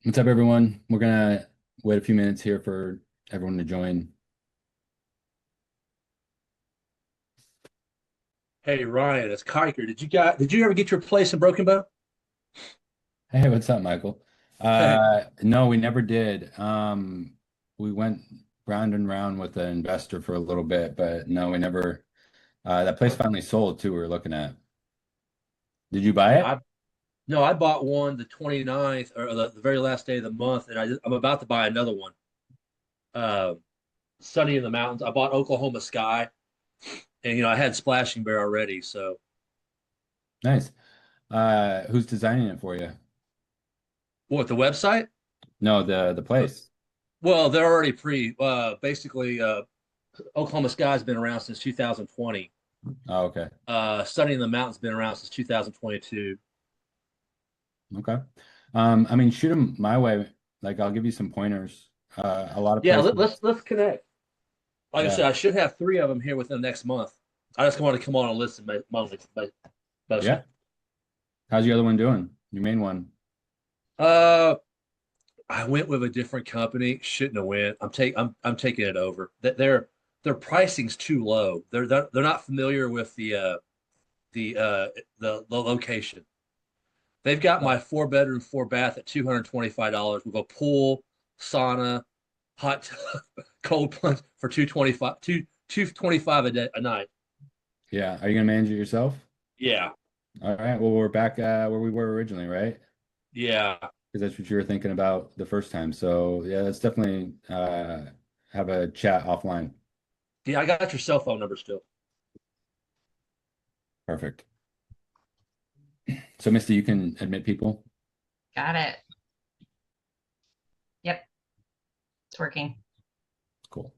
What's up, everyone? We're gonna wait a few minutes here for everyone to join. Hey Ryan, it's Kiker. Did you ever get your place in Broken Bow? Hey, what's up, Michael? Hey. No, we never did. We went round and round with an investor for a little bit, but no, we never. That place finally sold too. We were looking at. Did you buy Yeah, it? I bought one the 29th or the very last day of the month, and I'm about to buy another one. Uh, Sunny in the mountains. I bought Oklahoma Sky, and I had Splashing Bear already. So Nice. Who's designing it for you? what, the website? No, the place. Well, they're already basically Oklahoma Sky's been around since 2020. Oh, okay. Sunny in the Mountains been around since 2022. Okay. I mean, shoot them my way. Like, I'll give you some pointers. A lot of Yeah, places. let's connect. Like I Yeah. said, I should have three of them here within the next month. I just want to come on and listen mostly. Yeah. How's your other one doing? Your main one? Uh, I went with a different company. Shouldn't have went. I'm taking it over. That their pricing's too low. They're not familiar with the uh the location. They've got my 4 bedroom, 4 bath at $225 with a pool, sauna, hot tub, cold plunge for 225 225 a night. Yeah. Are you gonna manage it yourself? Yeah. All right. Well, we're back where we were originally, right? Yeah. Because that's what you were thinking about the first time. So yeah, let's definitely have a chat offline. Yeah, I got your cell phone number still. Perfect. So Misty, you can admit people. Got it. Yep, it's working. Cool.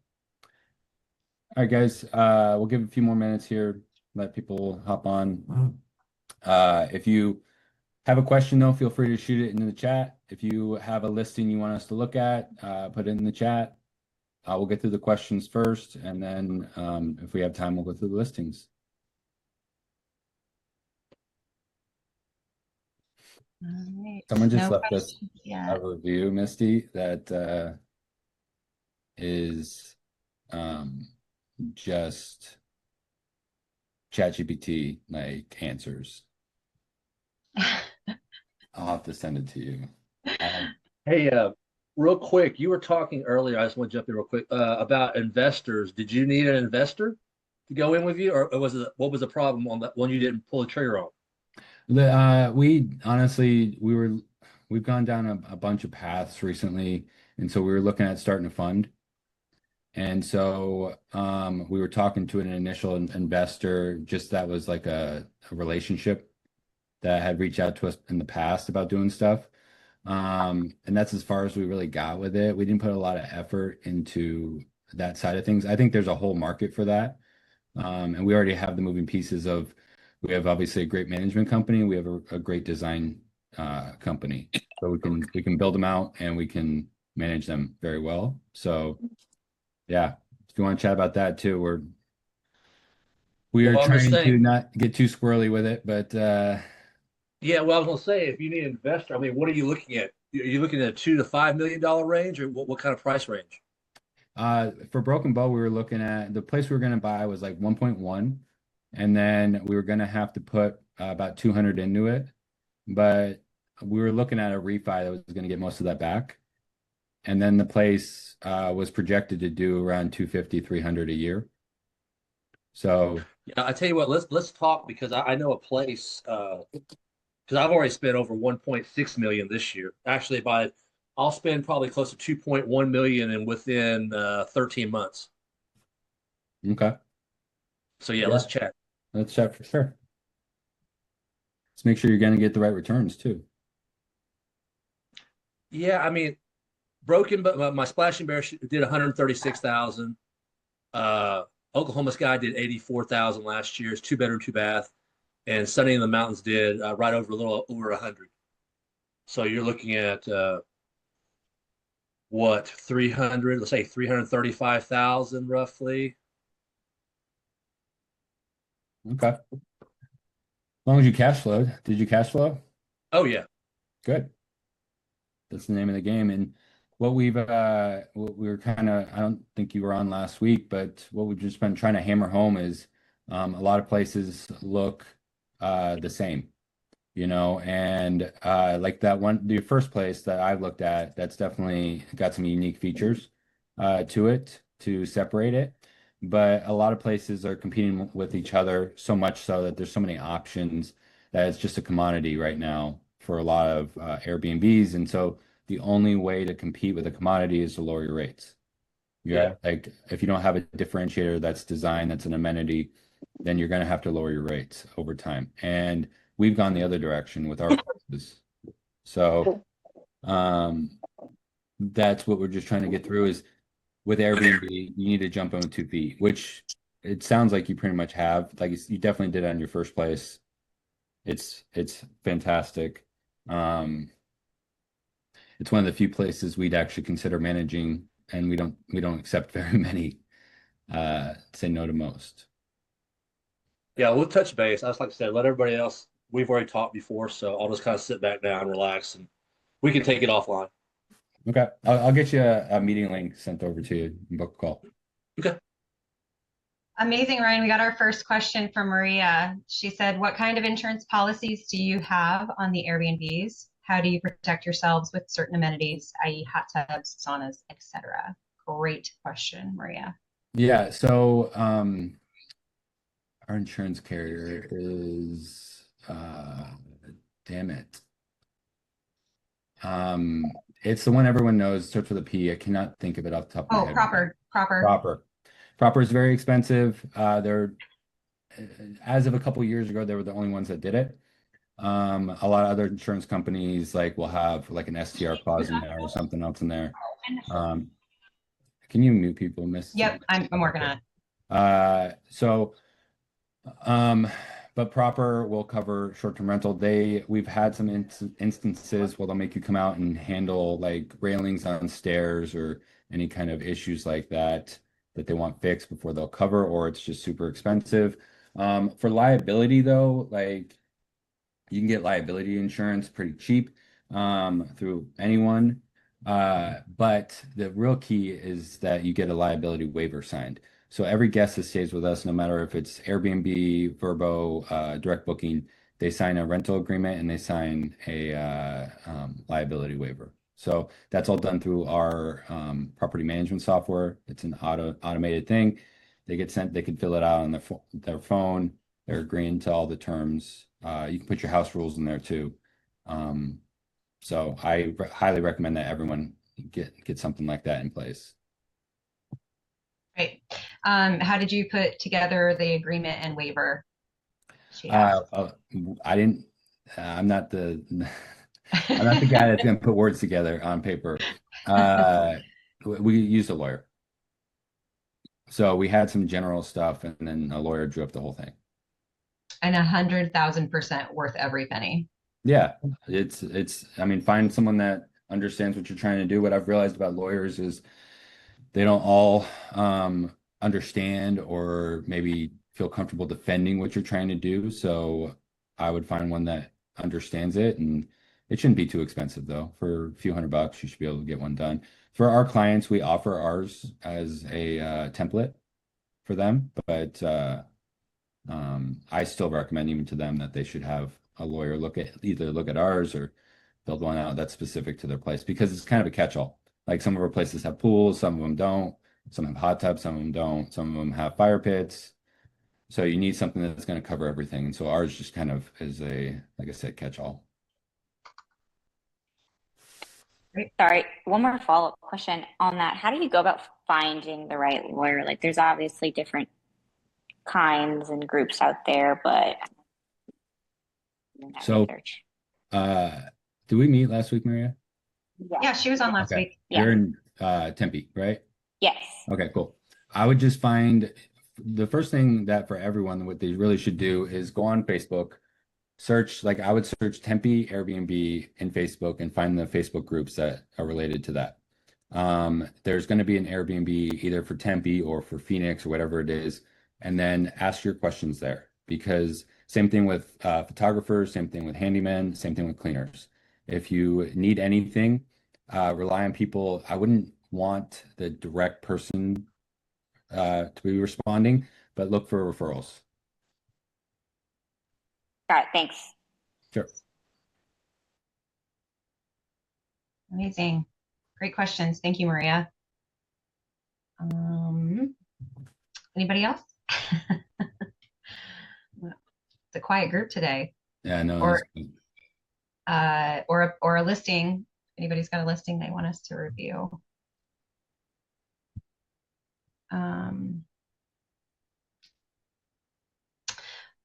All right, guys. We'll give a few more minutes here. Let people hop on. If you have a question though, feel free to shoot it into the chat. If you have a listing you want us to look at, put it in the chat. We'll get through the questions first, and then if we have time, we'll go through the listings. All right. Someone just No left us questions a yet. review, Misty, that is just ChatGPT like answers. I'll have to send it to you. Um, Hey, real quick, you were talking earlier. I just want to jump in real quick about investors. Did you need an investor to go in with you, or was it what was the problem on that one you didn't pull the trigger on? we honestly we've gone down a bunch of paths recently, and so we were looking at starting a fund. And so we were talking to an initial investor, just that was like a relationship that had reached out to us in the past about doing stuff. And that's as far as we really got with it. We didn't put a lot of effort into that side of things. I think there's a whole market for that. And we already have the moving pieces of we have obviously a great management company, we have a great design company. So we can build them out and we can manage them very well. So yeah, if you want to chat about that too, we Well, are I'm just trying to saying. not get too squirrely with it, but Yeah, well, I was gonna say if you need an investor, I mean, what are you looking at? Are you looking at a $2 to $5 million range, or what kind of price range? for Broken Bow, we were looking at the place we were going to buy was like 1.1, and then we were going to have to put about 200 into it, but we were looking at a refi that was going to get most of that back. And then the place was projected to do around 250, 300 a year. So, Yeah, I tell you what, let's talk because I know a place. Because I've already spent over 1.6 million this year. Actually, I'll spend probably close to 2.1 million in within 13 months. okay. So yeah, Yeah, let's chat. let's chat for sure. Let's make sure you're going to get the right returns too. Yeah, I mean, broken, but my splashing bear did 136,000. Uh, Oklahoma Sky did 84,000 last year. It's 2 bedroom, 2 bath, and Sunny in the Mountains did right over a little over 100. So you're looking at what 300? Let's say 335,000 roughly. Okay. As long as you cash flowed. Did you cash flow? Oh yeah. Good. That's the name of the game. And what what we were kind of, I don't think you were on last week, but what we've just been trying to hammer home is a lot of places look the same, and like the first place that I looked at, that's definitely got some unique features to it to separate it. But a lot of places are competing with each other so much so that there's so many options that it's just a commodity right now for a lot of Airbnbs. And so the only way to compete with a commodity is to lower your rates. Yeah. Like if you don't have a differentiator that's designed, that's an amenity, then you're going to have to lower your rates over time. And we've gone the other direction with our places. So that's what we're just trying to get through is with Airbnb, you need to jump on 2 feet, which it sounds like you pretty much have. Like you definitely did it on your first place. It's fantastic. It's one of the few places we'd actually consider managing, and we don't accept very many. Say no to most. Yeah, we'll touch base. I just like I said, let everybody else. We've already talked before, so I'll just kind of sit back down, relax, and we can take it offline. Okay, I'll get you a meeting link sent over to you and book a call. Okay. Amazing, Ryan. We got our first question from Maria. She said, what kind of insurance policies do you have on the Airbnbs? How do you protect yourselves with certain amenities, i.e. hot tubs, saunas, etc.? Great question, Maria. Yeah, so our insurance carrier is damn it. It's the one everyone knows, starts with a P. I cannot think of it off the top of my Oh, head. Proper is very expensive. They're as of a couple years ago, they were the only ones that did it. A lot of other insurance companies will have like an STR clause in there or something else in there. Can you mute people, Miss? Yep, I'm working on it. But Proper will cover short-term rental. We've had some instances where they'll make you come out and handle like railings on stairs or any kind of issues like that they want fixed before they'll cover, or it's just super expensive. For liability though, like you can get liability insurance pretty cheap through anyone. But the real key is that you get a liability waiver signed. So every guest that stays with us, no matter if it's Airbnb, Verbo, direct booking, they sign a rental agreement and they sign a liability waiver. So that's all done through our property management software. It's an automated thing. They get sent, they can fill it out on their phone. They're agreeing to all the terms. You can put your house rules in there too. So I highly recommend that everyone get something like that in place. Great. How did you put together the agreement and waiver? I didn't. I'm not the I'm not the guy that's going to put words together on paper. We used a lawyer. So we had some general stuff, and then a lawyer drew up the whole thing. And 100,000% worth every penny. Yeah, I mean, find someone that understands what you're trying to do. What I've realized about lawyers is they don't all understand or maybe feel comfortable defending what you're trying to do. So I would find one that understands it, and it shouldn't be too expensive though. For a few $100, you should be able to get one done. For our clients, we offer ours as a template for them, but I still recommend even to them that they should have a lawyer either look at ours or build one out that's specific to their place, because it's kind of a catch-all. Like some of our places have pools, some of them don't. Some have hot tubs, some of them don't. Some of them have fire pits. So you need something that's going to cover everything. And so ours just kind of is like I said, catch-all. Sorry, one more follow-up question on that. How do you go about finding the right lawyer? Like there's obviously different kinds and groups out there, but so did we meet last week, Maria? Yeah, she was on last week. Yeah. You're in Tempe, right? Yes. Okay, cool. I would just find the first thing that for everyone, what they really should do is go on Facebook, search, like I would search Tempe Airbnb in Facebook and find the Facebook groups that are related to that. There's going to be an Airbnb either for Tempe or for Phoenix or whatever it is, and then ask your questions there, because same thing with photographers, same thing with handymen, same thing with cleaners. If you need anything, rely on people. I wouldn't want the direct person to be responding, but look for referrals. Got it. Thanks. Sure. Amazing. Great questions. Thank you, Maria. Anybody else? It's a quiet group today. Yeah, no. Or a listing. Anybody's got a listing they want us to review.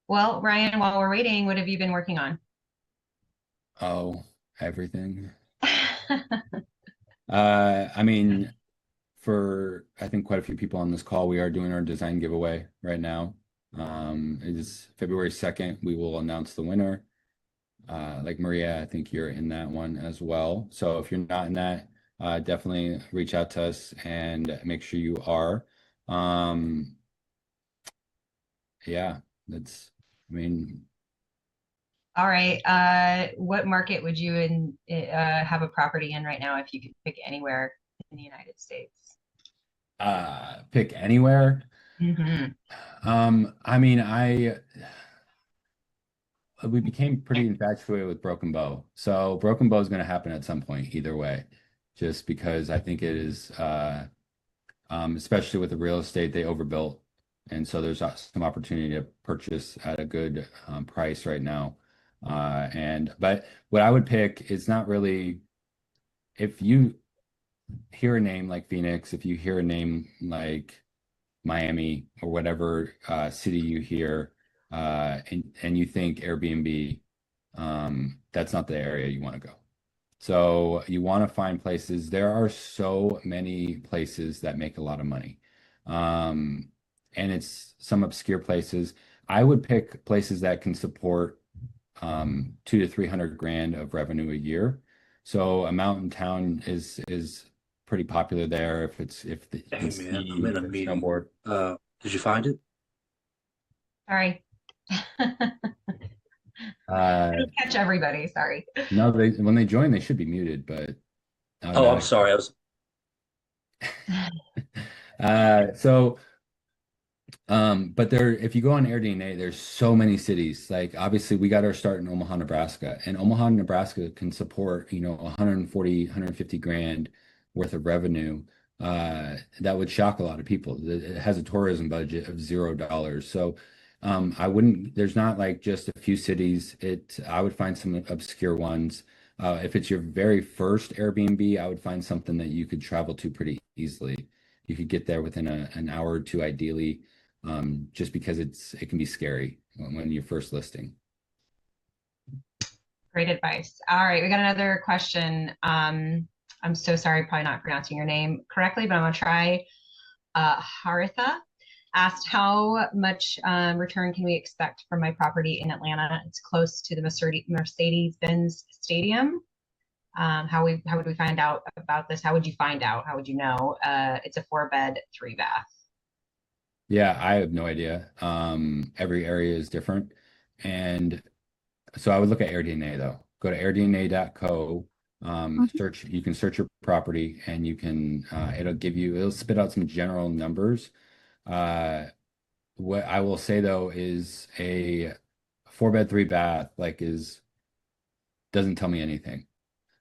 Well, Ryan, while we're waiting, what have you been working on? Oh, everything. I mean, for I think quite a few people on this call, we are doing our design giveaway right now. It is February 2nd. We will announce the winner. Like Maria, I think you're in that one as well. So if you're not in that, definitely reach out to us and make sure you are. Yeah, I mean. All right. What market would you have a property in right now if you could pick anywhere in the United States? Pick anywhere. I mean, we became pretty infatuated with Broken Bow. So Broken Bow is going to happen at some point either way, just because I think it is, especially with the real estate, they overbuilt. And so there's some opportunity to purchase at a good price right now. But what I would pick is not really, if you hear a name like Phoenix, if you hear a name like Miami or whatever city you hear, and you think Airbnb, that's not the area you want to go. So you want to find places. There are so many places that make a lot of money. And it's some obscure places. I would pick places that can support 200 to 300 grand of revenue a year. So a mountain town is pretty popular there. If the Hey ski, man, I'm in a meeting. snowboard. Did you find it? Sorry. I didn't catch everybody. Sorry. No, when they join, they should be muted, but Oh, I'm sorry. I was. But if you go on AirDNA, there's so many cities. Like obviously we got our start in Omaha, Nebraska, and Omaha, Nebraska can support, 140, 150 grand worth of revenue. That would shock a lot of people. It has a tourism budget of $0. So there's not like just a few cities. I would find some obscure ones. If it's your very first Airbnb, I would find something that you could travel to pretty easily. You could get there within an hour or two, ideally, just because it can be scary when you're first listing. Great advice. All right, we got another question. I'm so sorry, probably not pronouncing your name correctly, but I'm gonna try. Haritha asked, how much return can we expect from my property in Atlanta? It's close to the Mercedes-Benz Stadium. How would we find out about this? How would you find out? How would you know? It's a 4-bed, 3-bath. Yeah, I have no idea. Every area is different. And so I would look at AirDNA though. Go to airdna.co, you can search your property and you can, it'll spit out some general numbers. What I will say though is a 4-bed, 3-bath doesn't tell me anything.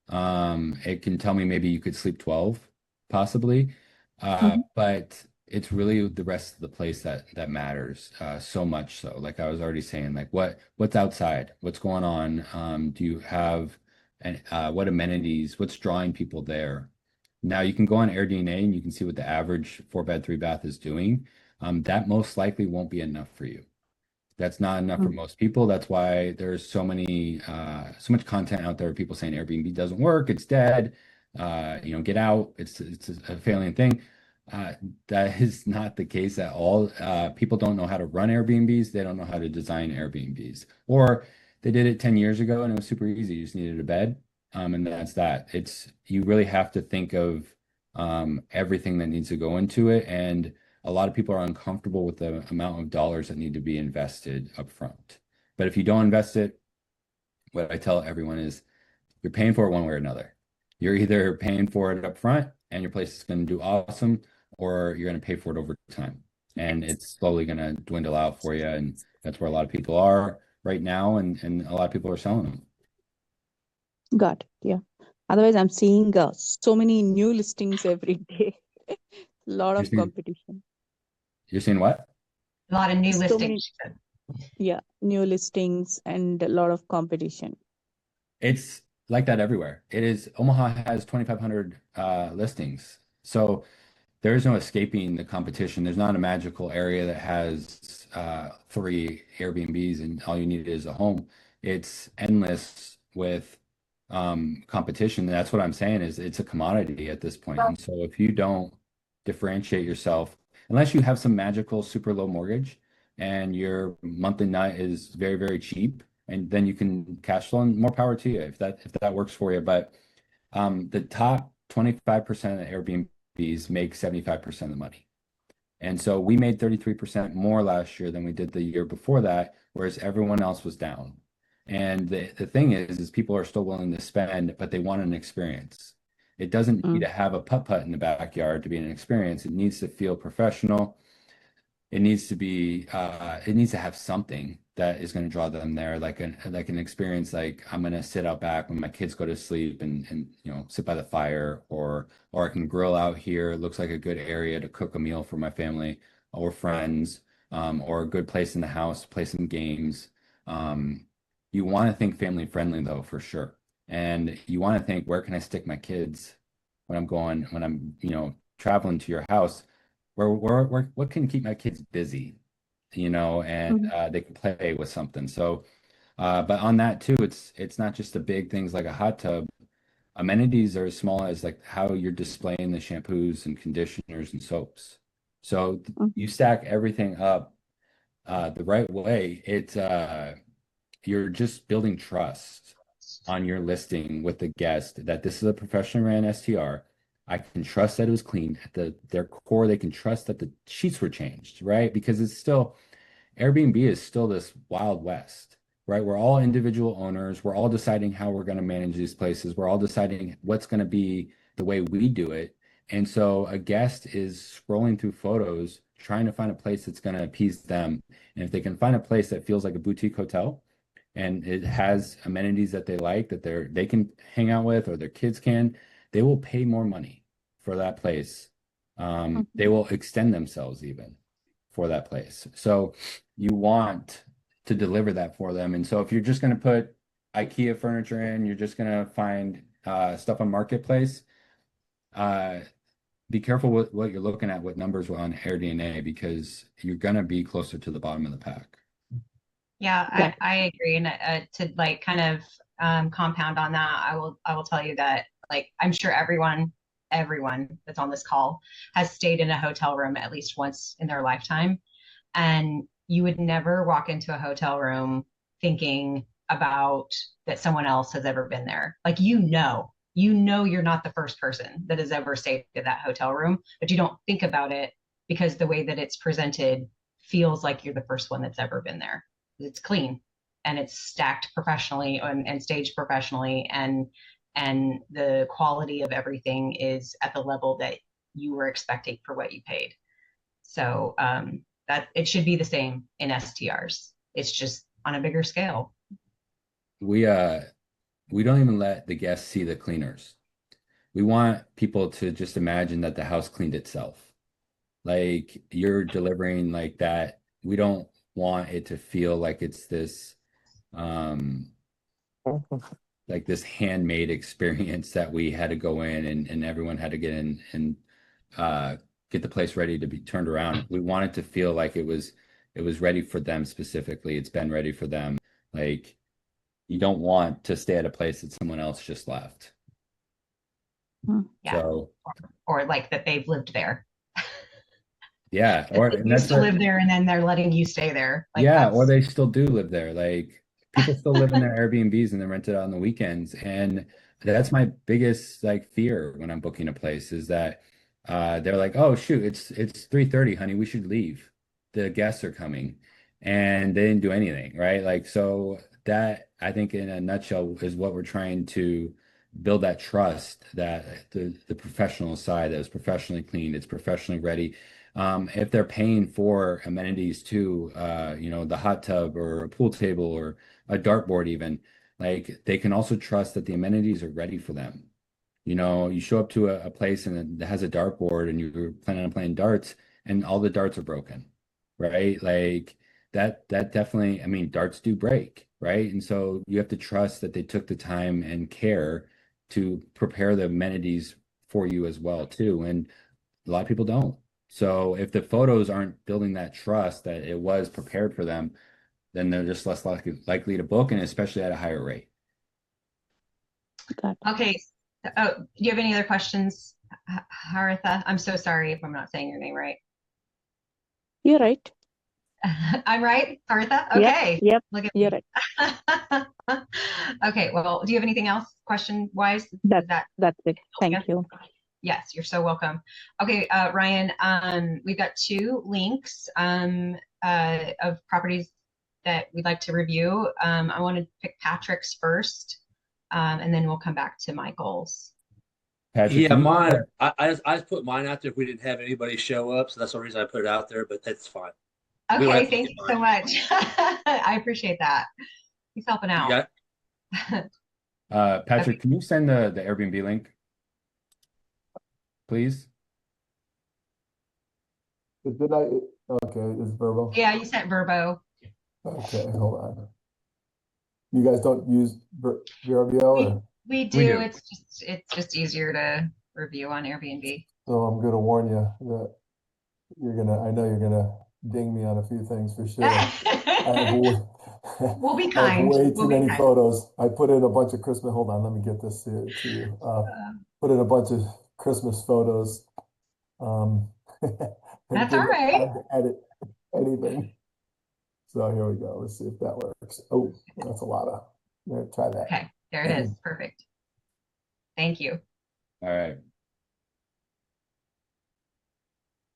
It can tell me maybe you could sleep 12, possibly. But it's really the rest of the place that matters, so much so. Like I was already saying, like what's outside, what's going on, do you have what amenities, what's drawing people there. Now you can go on AirDNA and you can see what the average 4-bed, 3-bath is doing. That most likely won't be enough for you. That's not enough for most people. That's why there's so much content out there of people saying Airbnb doesn't work, it's dead, get out, it's a failing thing. That is not the case at all. People don't know how to run Airbnbs. They don't know how to design Airbnbs. Or they did it 10 years ago and it was super easy. You just needed a bed. And that's that. You really have to think of everything that needs to go into it. And a lot of people are uncomfortable with the amount of dollars that need to be invested up front. But if you don't invest it, what I tell everyone is you're paying for it one way or another. You're either paying for it up front and your place is going to do awesome, or you're going to pay for it over time. And it's slowly going to dwindle out for you. And that's where a lot of people are right now. And a lot of people are selling them. Got it. Yeah. Otherwise, I'm seeing so many new listings every day. Lot You're of seeing, competition. you're seeing what? A lot of new So listings, many, she said. yeah, new listings and a lot of competition. It's like that everywhere. It is Omaha has 2,500 listings. So there is no escaping the competition. There's not a magical area that has 3 Airbnbs and all you need is a home. It's endless with competition. That's what I'm saying is it's a commodity at this point. And so if you don't differentiate yourself, unless you have some magical super low mortgage and your monthly nut is very, very cheap, and then you can cash flow and more power to you if that works for you. But the top 25% of Airbnbs make 75% of the money. And so we made 33% more last year than we did the year before that, whereas everyone else was down. And the thing is people are still willing to spend, but they want an experience. It doesn't need to have a putt-putt in the backyard to be an experience. It needs to feel professional. It needs to be it needs to have something that is going to draw them there, like an experience, like I'm going to sit out back when my kids go to sleep and sit by the fire, or I can grill out here. It looks like a good area to cook a meal for my family or friends, or a good place in the house to play some games. You want to think family friendly though, for sure. And you want to think, where can I stick my kids when I'm traveling to your house? What can keep my kids busy, and they can play with something. So, but on that too, it's not just the big things like a hot tub. Amenities are as small as like how you're displaying the shampoos and conditioners and soaps. So you stack everything up the right way. You're just building trust on your listing with the guest that this is a professionally ran STR. I can trust that it was cleaned. At their core, they can trust that the sheets were changed, right? Because it's still, Airbnb is still this wild west, right? We're all individual owners. We're all deciding how we're going to manage these places. We're all deciding what's going to be the way we do it. And so a guest is scrolling through photos, trying to find a place that's going to appease them. And if they can find a place that feels like a boutique hotel, and it has amenities that they like, that they can hang out with, or their kids can, they will pay more money for that place. They will extend themselves even for that place. So you want to deliver that for them. And so if you're just going to put IKEA furniture in, you're just going to find stuff on Marketplace, be careful with what you're looking at, what numbers are on AirDNA, because you're going to be closer to the bottom of the pack. Yeah, I agree. And to like kind of compound on that, I will tell you that like I'm sure everyone that's on this call has stayed in a hotel room at least once in their lifetime. And you would never walk into a hotel room thinking about that someone else has ever been there. Like you're not the first person that has ever stayed in that hotel room, but you don't think about it because the way that it's presented feels like you're the first one that's ever been there. It's clean and it's stacked professionally and staged professionally, and the quality of everything is at the level that you were expecting for what you paid. So that it should be the same in STRs. It's just on a bigger scale. We don't even let the guests see the cleaners. We want people to just imagine that the house cleaned itself. Like you're delivering like that. We don't want it to feel like it's this like this handmade experience that we had to go in and everyone had to get in and get the place ready to be turned around. We want it to feel like it was ready for them specifically. It's been ready for them. Like you don't want to stay at a place that someone else just left. Yeah. So, or like that they've lived there. Yeah, or they used to live there and then they're letting you stay there. Like yeah, or they still do live there. Like people still live in their Airbnbs and they're rented out on the weekends. And that's my biggest like fear when I'm booking a place is that they're like, oh shoot, it's 3:30, honey, we should leave. The guests are coming. And they didn't do anything, right? Like so that I think in a nutshell is what we're trying to build that trust that the professional side, that it's professionally cleaned, it's professionally ready. If they're paying for amenities too, the hot tub or a pool table or a dartboard even, like they can also trust that the amenities are ready for them. You show up to a place and it has a dartboard and you're planning on playing darts and all the darts are broken, right? Like that definitely, I mean, darts do break, right? And so you have to trust that they took the time and care to prepare the amenities for you as well too. And a lot of people don't. So if the photos aren't building that trust that it was prepared for them, then they're just less likely to book, and especially at a higher rate. Got it. Okay. Oh, do you have any other questions, Haritha? I'm so sorry if I'm not saying your name right. You're right. I'm right, Haritha? Yep, Okay. yep, Look at you're me. right. Okay, well, do you have anything else question-wise? That's it. Thank Yeah. you. Yes, you're so welcome. Okay, Ryan, we've got 2 links of properties that we'd like to review. I want to pick Patrick's first, and then we'll come back to Michael's. Patrick, Yeah, can you- mine. I just put mine out there if we didn't have anybody show up, so that's the reason I put it out there. But that's fine. We don't Okay, have to thank get you so mine. much. I appreciate that. He's helping You out. got Patrick, can you send the Airbnb link, please? Did I? Okay, it's verbal. Yeah, you sent Verbo. Okay, hold on. You guys don't use VRBO, or? We We do. do. It's just easier to review on Airbnb. So I'm gonna warn you that I know you're gonna ding me on a few things for sure. We'll be I have kind. way We'll too be many kind. photos. I put in a bunch of Christmas, hold on, let me get this to you. Put in a bunch of Christmas photos. and That's didn't all have right. time to edit anything. So here we go. Let's see if that works. Oh, that's a lot of, try that. Okay, there it is. Perfect. Thank you. All right.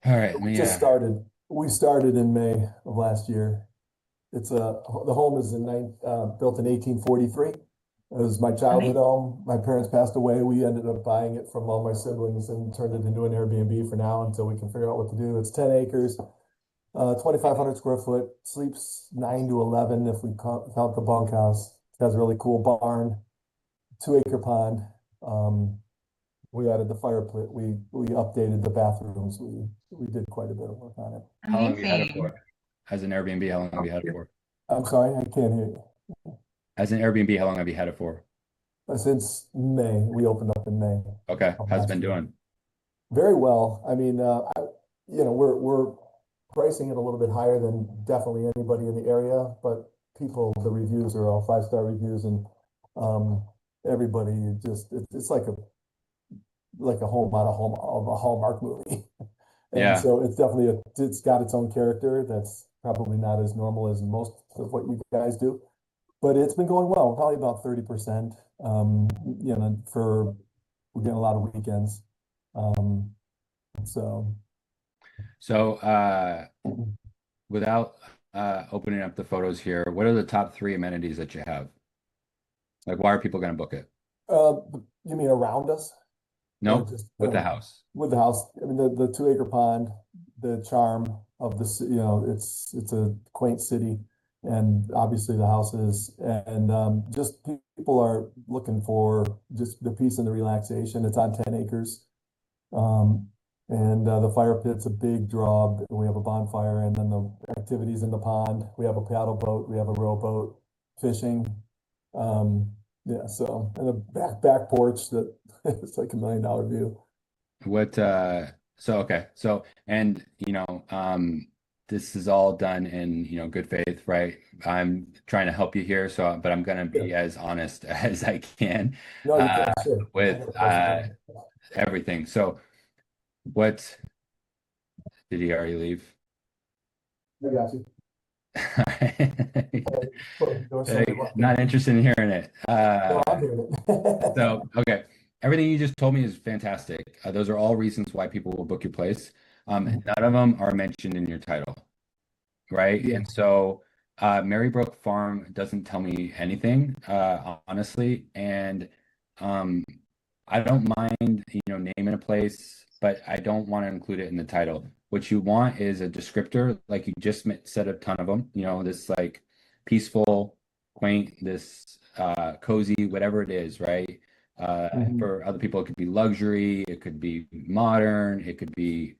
All right, let me, Just started. We started in May of last year. The home is built in 1843. It was my childhood home. My parents passed away. We ended up buying it from all my siblings and turned it into an Airbnb for now until we can figure out what to do. It's 10 acres, 2,500 square foot, sleeps 9 to 11 if we count the bunkhouse. It has a really cool barn, 2-acre pond. We added the fire pit. We updated the bathrooms. We did quite a bit of work on it. how long have you had it Amazing. for? As an Airbnb, how long have you had it for? I'm sorry, I can't hear you. As an Airbnb, how long have you had it for? Since May, we opened up in May. Okay, of how's it last been year. doing? Very well. I mean, we're pricing it a little bit higher than definitely anybody in the area, but the reviews are all 5-star reviews, and everybody it's like a home out of a Hallmark movie. And Yeah. so it's definitely it's got its own character that's probably not as normal as most of what you guys do, but it's been going well, probably about 30%. We're getting a lot of weekends. So Without opening up the photos here, what are the top 3 amenities that you have? Like, why are people going to book it? you mean around us? No, Or just with the house. with the house? I mean, the 2-acre pond, the charm of it's a quaint city, and obviously the houses, and just people are looking for just the peace and the relaxation. It's on 10 acres. And the fire pit's a big draw. We have a bonfire, and then the activities in the pond. We have a paddle boat, we have a rowboat, fishing. Yeah, so, and a back porch that it's like $1 million view. And this is all done in good faith, right? I'm trying to help you here, but I'm gonna be as honest as I can No, you can, sure. with everything. So what did he already leave? I got you. Not interested in hearing it. No, I'm hearing it. So, okay. Everything you just told me is fantastic. Those are all reasons why people will book your place. None of them are mentioned in your title, right? Yeah. And so Marybrook Farm doesn't tell me anything, honestly. And I don't mind, naming a place, but I don't want to include it in the title. What you want is a descriptor, like you just said a ton of them, this like peaceful, quaint, this cozy, whatever it is, right? For other people, it could be luxury, it could be modern, it could be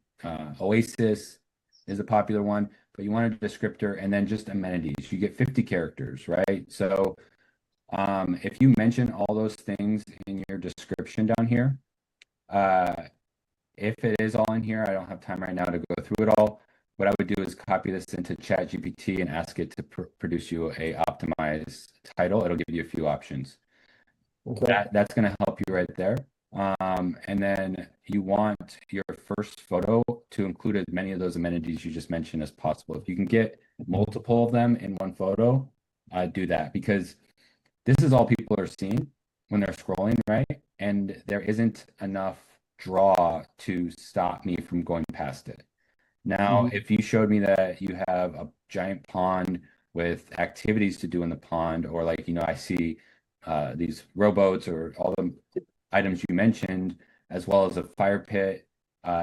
Oasis is a popular one, but you want a descriptor and then just amenities. You get 50 characters, right? So if you mention all those things in your description down here, if it is all in here, I don't have time right now to go through it all. What I would do is copy this into ChatGPT and ask it to produce you a optimized title. It'll give you a few options. Okay. That's going to help you right there. And then you want your first photo to include as many of those amenities you just mentioned as possible. If you can get multiple of them in one photo, do that, because this is all people are seeing when they're scrolling, right? And there isn't enough draw to stop me from going past it. Now, if you showed me that you have a giant pond with activities to do in the pond, or like, I see these rowboats or all the items you mentioned, as well as a fire pit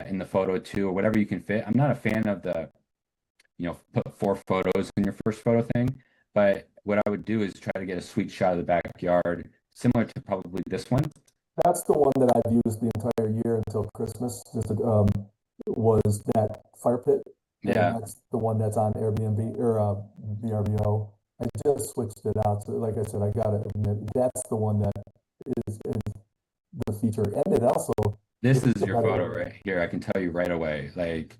in the photo too, or whatever you can fit. I'm not a fan of the, put 4 photos in your first photo thing, but what I would do is try to get a sweet shot of the backyard, similar to probably this one. That's the one that I've used the entire year until Christmas. Was that fire pit. Yeah. And that's the one that's on Airbnb or VRBO. I just switched it out. So like I said, I gotta admit, that's the one that is the feature. And it also, This is your photo right here. I can tell you right away. Like,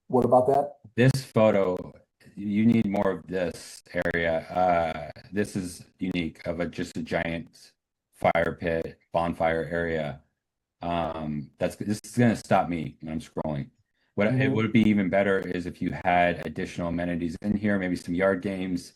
what about that? this photo, you need more of this area. This is unique of just a giant fire pit, bonfire area. This is gonna stop me when I'm scrolling. What it would be even better is if you had additional amenities in here, maybe some yard games,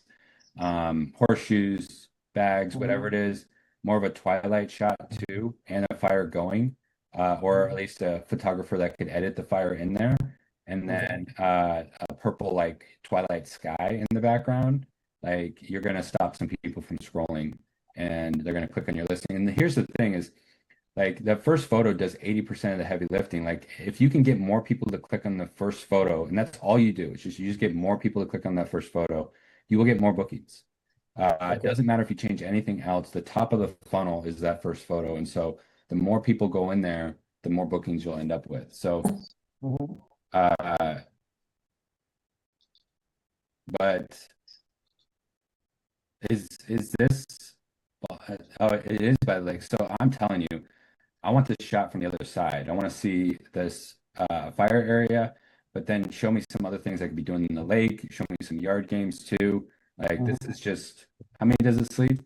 horseshoes, bags, whatever it is, more of a twilight shot too, and a fire going, or at least a photographer that could edit the fire in there, and then a purple like twilight sky in the background. Like, you're gonna stop some people from scrolling, and they're gonna click on your listing. And here's the thing is, like, the first photo does 80% of the heavy lifting. Like, if you can get more people to click on the first photo, and that's all you do, it's just you just get more people to click on that first photo, you will get more bookings. It doesn't matter if you change anything else. The top of the funnel is that first photo, and so the more people go in there, the more bookings you'll end up with. So, but is this? Oh, it is by the lake. So I'm telling you, I want this shot from the other side. I want to see this fire area, but then show me some other things I could be doing in the lake. Show me some yard games too. Like, this is just, how many does it sleep?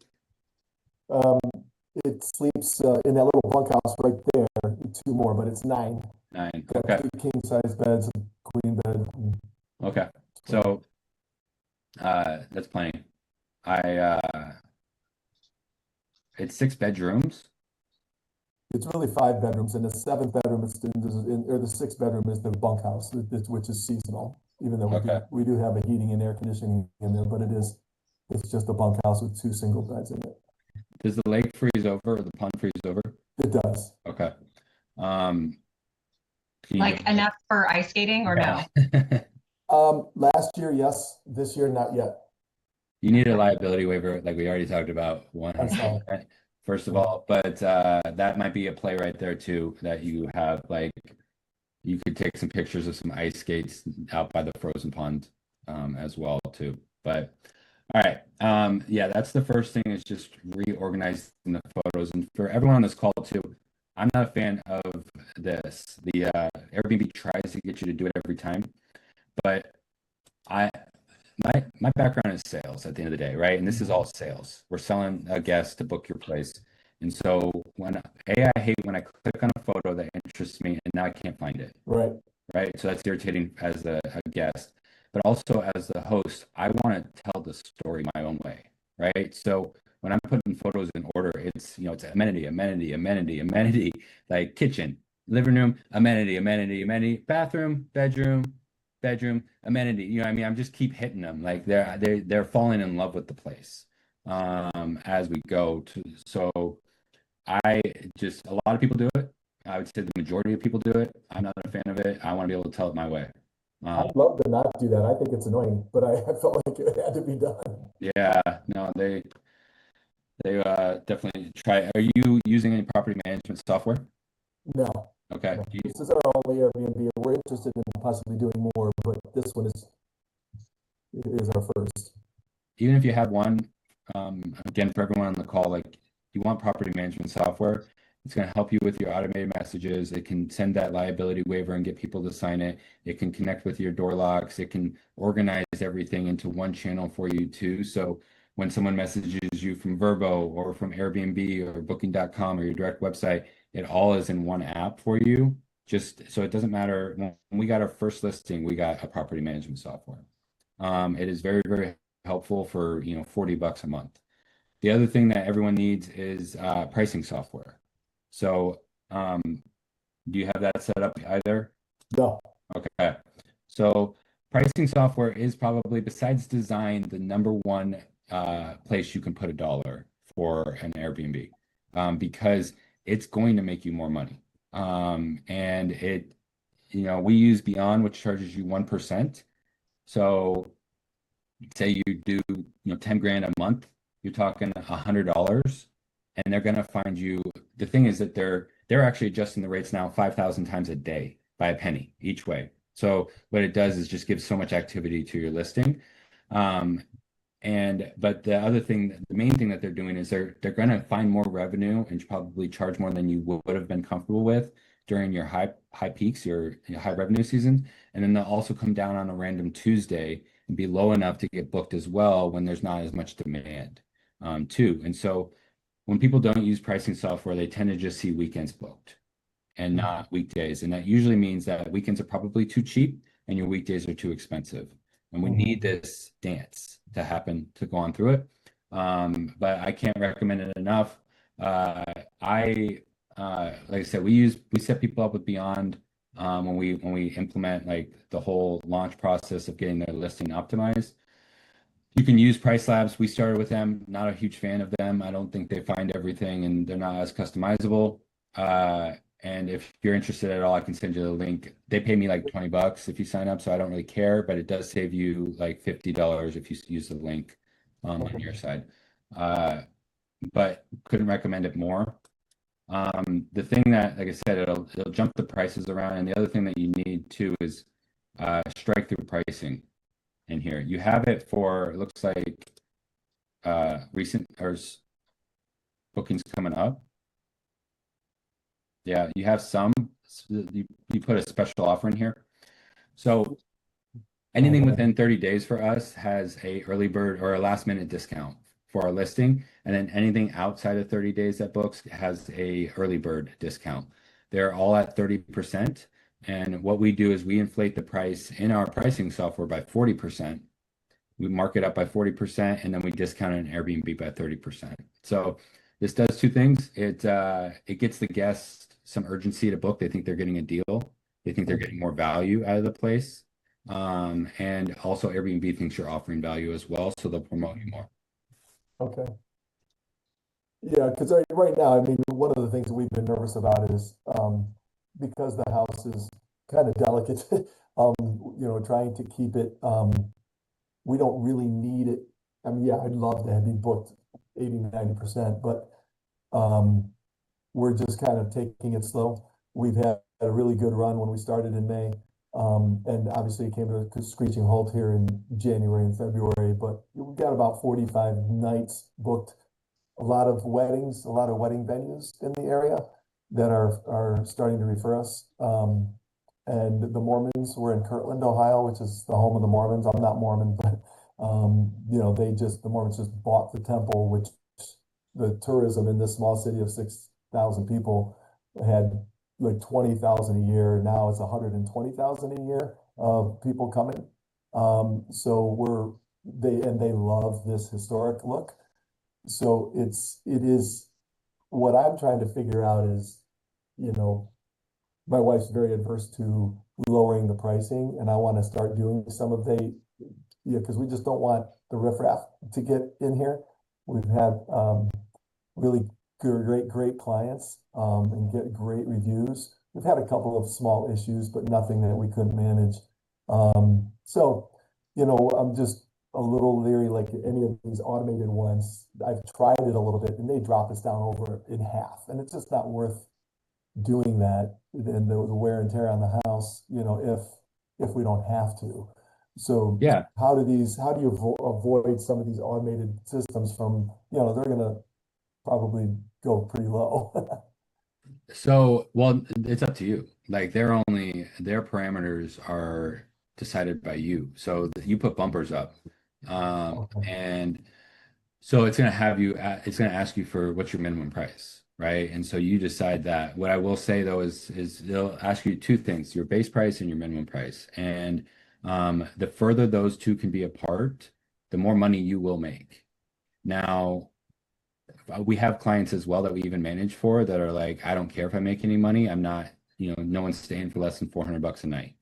It sleeps in that little bunkhouse right there. 2 more, but it's 9. 9. Got Okay. 2 king size beds, a queen bed. Okay. So that's plenty. It's 6 bedrooms. It's really 5 bedrooms, and the 7th bedroom or the 6th bedroom is the bunkhouse, which is seasonal. Even though we do have a heating and air conditioning in there, but it's just a bunkhouse with 2 single beds in it. Does the lake freeze over or the pond freeze over? It does. Okay. Like enough for ice skating or no? Last year, yes. This year, not yet. You need a liability waiver, like we already talked about, 100%, first of all, but that might be a play right there too, that you have, like, you could take some pictures of some ice skates out by the frozen pond as well too. But all right, yeah, that's the first thing, is just reorganizing the photos. And for everyone on this call too, I'm not a fan of this. The Airbnb tries to get you to do it every time, but my background is sales at the end of the day, right? And this is all sales. We're selling a guest to book your place. And so I hate when I click on a photo that interests me and now I can't find it. Right. Right. So that's irritating as a guest, but also as the host, I want to tell the story my own way. Right. So when I'm putting photos in order, it's amenity, like kitchen, living room, amenity, bathroom, bedroom, amenity. I mean, I'm just keep hitting them. Like, they're falling in love with the place as we go to. So I just, a lot of people do it. I would say the majority of people do it. I'm not a fan of it. I want to be able to tell it my way. I'd love to not do that. I think it's annoying, but I felt like it had to be done. Yeah, no, they definitely try. Are you using any property management software? No, Okay. no. This is our only Airbnb. We're interested in possibly doing more, but this one is our first. Even if you have one, again, for everyone on the call, like you want property management software, it's going to help you with your automated messages. It can send that liability waiver and get people to sign it. It can connect with your door locks. It can organize everything into one channel for you too. So when someone messages you from Verbo or from Airbnb or Booking.com or your direct website, it all is in one app for you. Just so it doesn't matter. When we got our first listing, we got a property management software. It is very, very helpful for, you know, $40 a month. The other thing that everyone needs is pricing software. So do you have that set up either? No. Okay. So pricing software is probably, besides design, the number one place you can put a dollar for an Airbnb, because it's going to make you more money. And it, you know, we use Beyond, which charges you 1%. So say you do, you know, 10 grand a month, you're talking $100, and they're going to find you. The thing is that they're actually adjusting the rates now 5,000 times a day by a penny each way. So what it does is just give so much activity to your listing. But the other thing, the main thing that they're doing is they're going to find more revenue and probably charge more than you would have been comfortable with during your high peaks, your high revenue season. And then they'll also come down on a random Tuesday and be low enough to get booked as well when there's not as much demand, too. And so when people don't use pricing software, they tend to just see weekends booked and not weekdays. And that usually means that weekends are probably too cheap and your weekdays are too expensive. And we need this dance to happen to go on through it. But I can't recommend it enough. Like I said, we set people up with Beyond when we implement like the whole launch process of getting their listing optimized. You can use Price Labs. We started with them. Not a huge fan of them. I don't think they find everything and they're not as customizable. And if you're interested at all, I can send you the link. They pay me like $20 if you sign up, so I don't really care, but it does save you like $50 if you use the link on your side. But couldn't recommend it more. The thing that, like I said, it'll jump the prices around, and the other thing that you need too is strike through pricing in here. You have it for, it looks like recent or bookings coming up. Yeah, you have some, you put a special offer in here. So anything within 30 days for us has a early bird or a last minute discount for our listing. And then anything outside of 30 days that books has a early bird discount. They're all at 30%. And what we do is we inflate the price in our pricing software by 40%. We mark it up by 40%, and then we discount it in Airbnb by 30%. So this does two things. It gets the guests some urgency to book. They think they're getting a deal. They think they're getting more value out of the place. And also Airbnb thinks you're offering value as well, so they'll promote you more. Okay. Yeah, because right now, I mean, one of the things that we've been nervous about is because the house is kind of delicate, you know, trying to keep it, we don't really need it. I mean, yeah, I'd love to have you booked 80-90%, but we're just kind of taking it slow. We've had a really good run when we started in May. And obviously it came to a screeching halt here in January and February, but we've got about 45 nights booked. A lot of weddings, a lot of wedding venues in the area that are starting to refer us. And the Mormons were in Kirtland, Ohio, which is the home of the Mormons. I'm not Mormon, but you know, the Mormons just bought the temple, which the tourism in this small city of 6,000 people had like 20,000 a year. Now it's 120,000 a year of people coming. So they love this historic look. So it is what I'm trying to figure out is, you know, my wife's very adverse to lowering the pricing, and I want to start doing some of because we just don't want the riffraff to get in here. We've had really great clients, and get great reviews. We've had a couple of small issues, but nothing that we couldn't manage. So, I'm just a little leery, like any of these automated ones. I've tried it a little bit and they drop us down over in half, and it's just not worth doing that, and the wear and tear on the house, if we don't have to. So Yeah. how do you avoid some of these automated systems from, they're gonna probably go pretty low. So, well, it's up to you. Like their parameters are decided by you. So you put bumpers up. Okay. And so it's going to it's going to ask you for what's your minimum price, right? And so you decide that. What I will say though is they'll ask you two things, your base price and your minimum price. And the further those two can be apart, the more money you will make. Now, we have clients as well that we even manage for that are like, I don't care if I make any money. I'm not, no one's staying for less than $400 a night.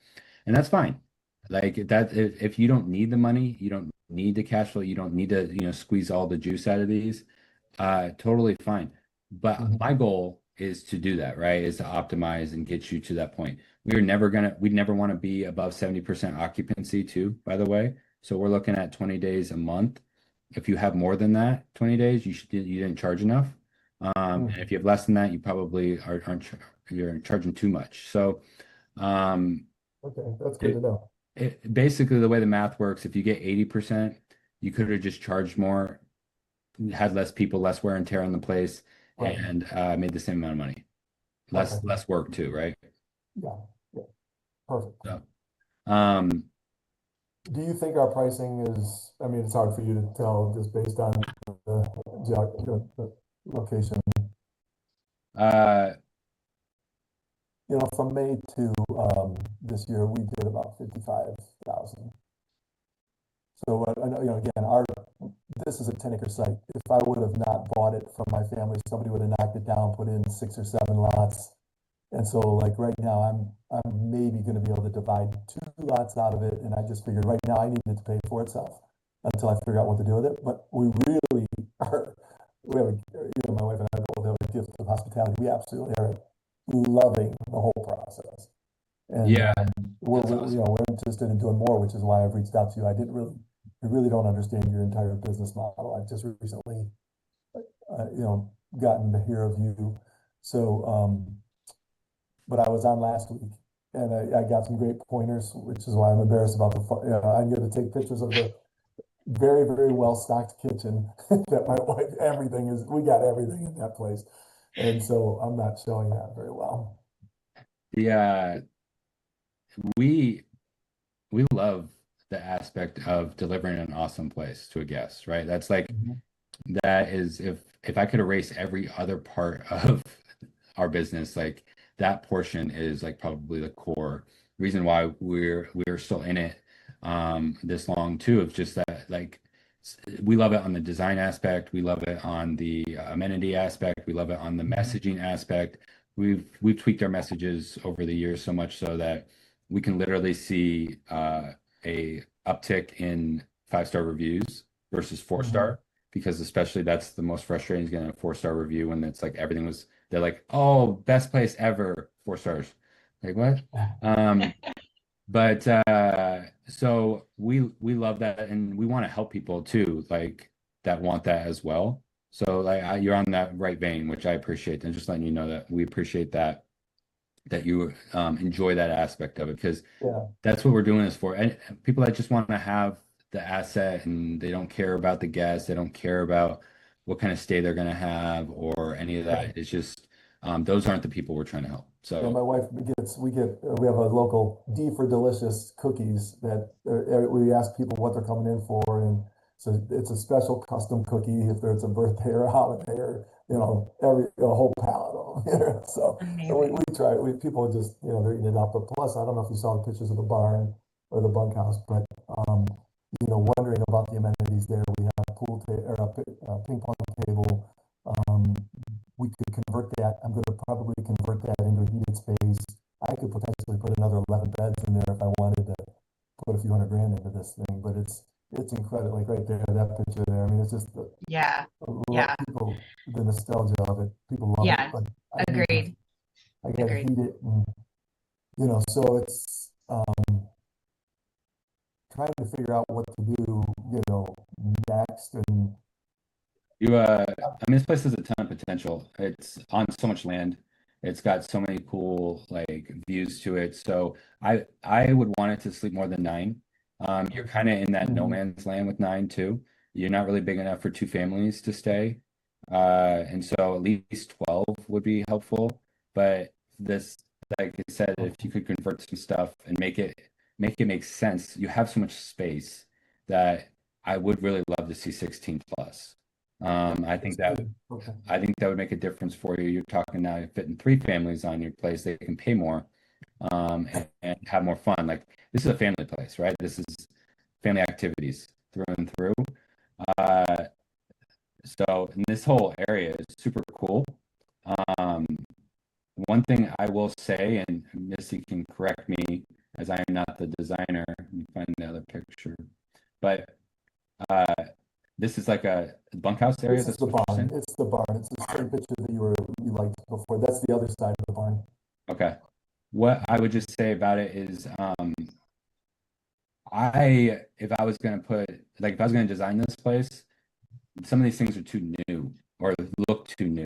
And that's fine. Like that, if you don't need the money, you don't need the cash flow, you don't need to, squeeze all the juice out of these, totally fine. But my goal is to do that, right? Is to optimize and get you to that point. We'd never want to be above 70% occupancy too, by the way. So we're looking at 20 days a month. If you have more than that, 20 days, you didn't charge enough. And if you have less than that, you probably you're charging too much. So, okay, that's good to know. Basically, the way the math works, if you get 80%, you could have just charged more, had less people, less wear and tear on the place, Right. and made the same amount of money. Less work too, right? Yeah. Perfect. So, do you think our pricing is, I mean, it's hard for you to tell just based on the location. From May to this year, we did about 55,000. So I know, again, this is a 10-acre site. If I would have not bought it from my family, somebody would have knocked it down, put in 6 or 7 lots. And so like right now, I'm maybe going to be able to divide 2 lots out of it. And I just figured right now I need it to pay for itself until I figure out what to do with it. But we really are, my wife and I both have a gift of hospitality. We absolutely are loving the whole process. And Yeah, we're awesome. we're interested in doing more, which is why I've reached out to you. I really don't understand your entire business model. I've just recently, gotten to hear of you. So, but I was on last week and I got some great pointers, which is why I'm embarrassed about I'm going to take pictures of the very, very well stocked kitchen that my wife, we got everything in that place. And so I'm not showing that very well. We love the aspect of delivering an awesome place to a guest, right? That's like that is if I could erase every other part of our business, like that portion is like probably the core reason why we're still in it this long too, of just that like we love it on the design aspect, we love it on the amenity aspect, we love it on the messaging aspect. We've tweaked our messages over the years so much so that we can literally see a uptick in 5-star reviews versus 4-star, because especially that's the most frustrating is getting a 4-star review when it's like they're like, oh, best place ever, 4 stars. Like what? But so we love that, and we want to help people too, like that want that as well. So like you're on that right vein, which I appreciate, and just letting you know that we appreciate that you enjoy that aspect of it, because that's what we're doing this for. And people that just want to have the asset and they don't care about the guests, they don't care about what kind of stay they're going to have or any of that. Right. It's just those aren't the people we're trying to help. So my wife we have a local D for Delicious cookies that we ask people what they're coming in for, and so it's a special custom cookie if there's a birthday or a holiday or a whole pallet of them. So we try. People just they're eating it up. But plus, I don't know if you saw the pictures of the barn or the bunkhouse, but wondering about the amenities there. We have a pool or a ping pong table. We could convert that. I'm going to probably convert that into a heated space. I could potentially put another 11 beds in there if I wanted to put a few $100,000 into this thing. But it's incredible. Like right there, that picture there. I mean, it's just Yeah. people, the the nostalgia of it. People love Yeah, it, but I agreed. gotta Agreed. heat it, and so it's trying to figure out what to do, next. And I mean, this place has a ton of potential. It's on so much land. It's got so many cool like views to it. So I would want it to sleep more than 9. You're kind of in that no man's land with 9 too. You're not really big enough for 2 families to stay. And so at least 12 would be helpful. But this, like I said, if you could convert some stuff and make it make sense, you have so much space that I would really love to see 16 plus. I think that okay. I think that would make a difference for you. You're talking now, you're fitting 3 families on your place. They can pay more, and have more fun. Like this is a family place, right? This is family activities through and through. Uh, so and this whole area is super cool. Um, One thing I will say, and Missy can correct me as I am not the designer. Let me find the other picture. But uh, this is like a bunkhouse area. This is That's the what you're barn. saying? It's the barn. It's the same picture that you liked before. That's the other side of the barn. Okay. What I would just say about it is, if I was gonna design this place, some of these things are too new or look too new.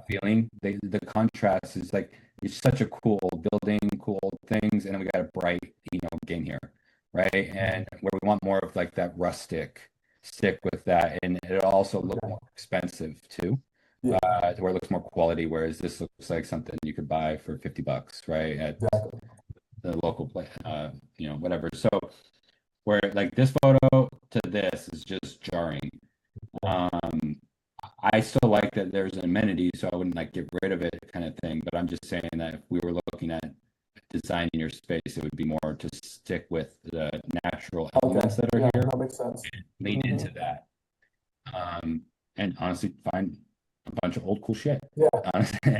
Feeling the contrast is like it's such a cool old building, cool old things, and then we got a bright, game here, right? And where we want more of like that rustic stick with that, and it also look more expensive too. Yeah. Where it looks more quality, whereas this looks like something you could buy for $50, right? At Exactly. the local place, whatever. So where like this photo to this is just jarring. I still like that there's an amenity, so I wouldn't like get rid of it kind of thing. But I'm just saying that if we were looking at designing your space, it would be more to stick with the natural elements that are Yeah, here, that makes sense. lean into that. And honestly, find a bunch of old cool shit. Yeah. Honestly, and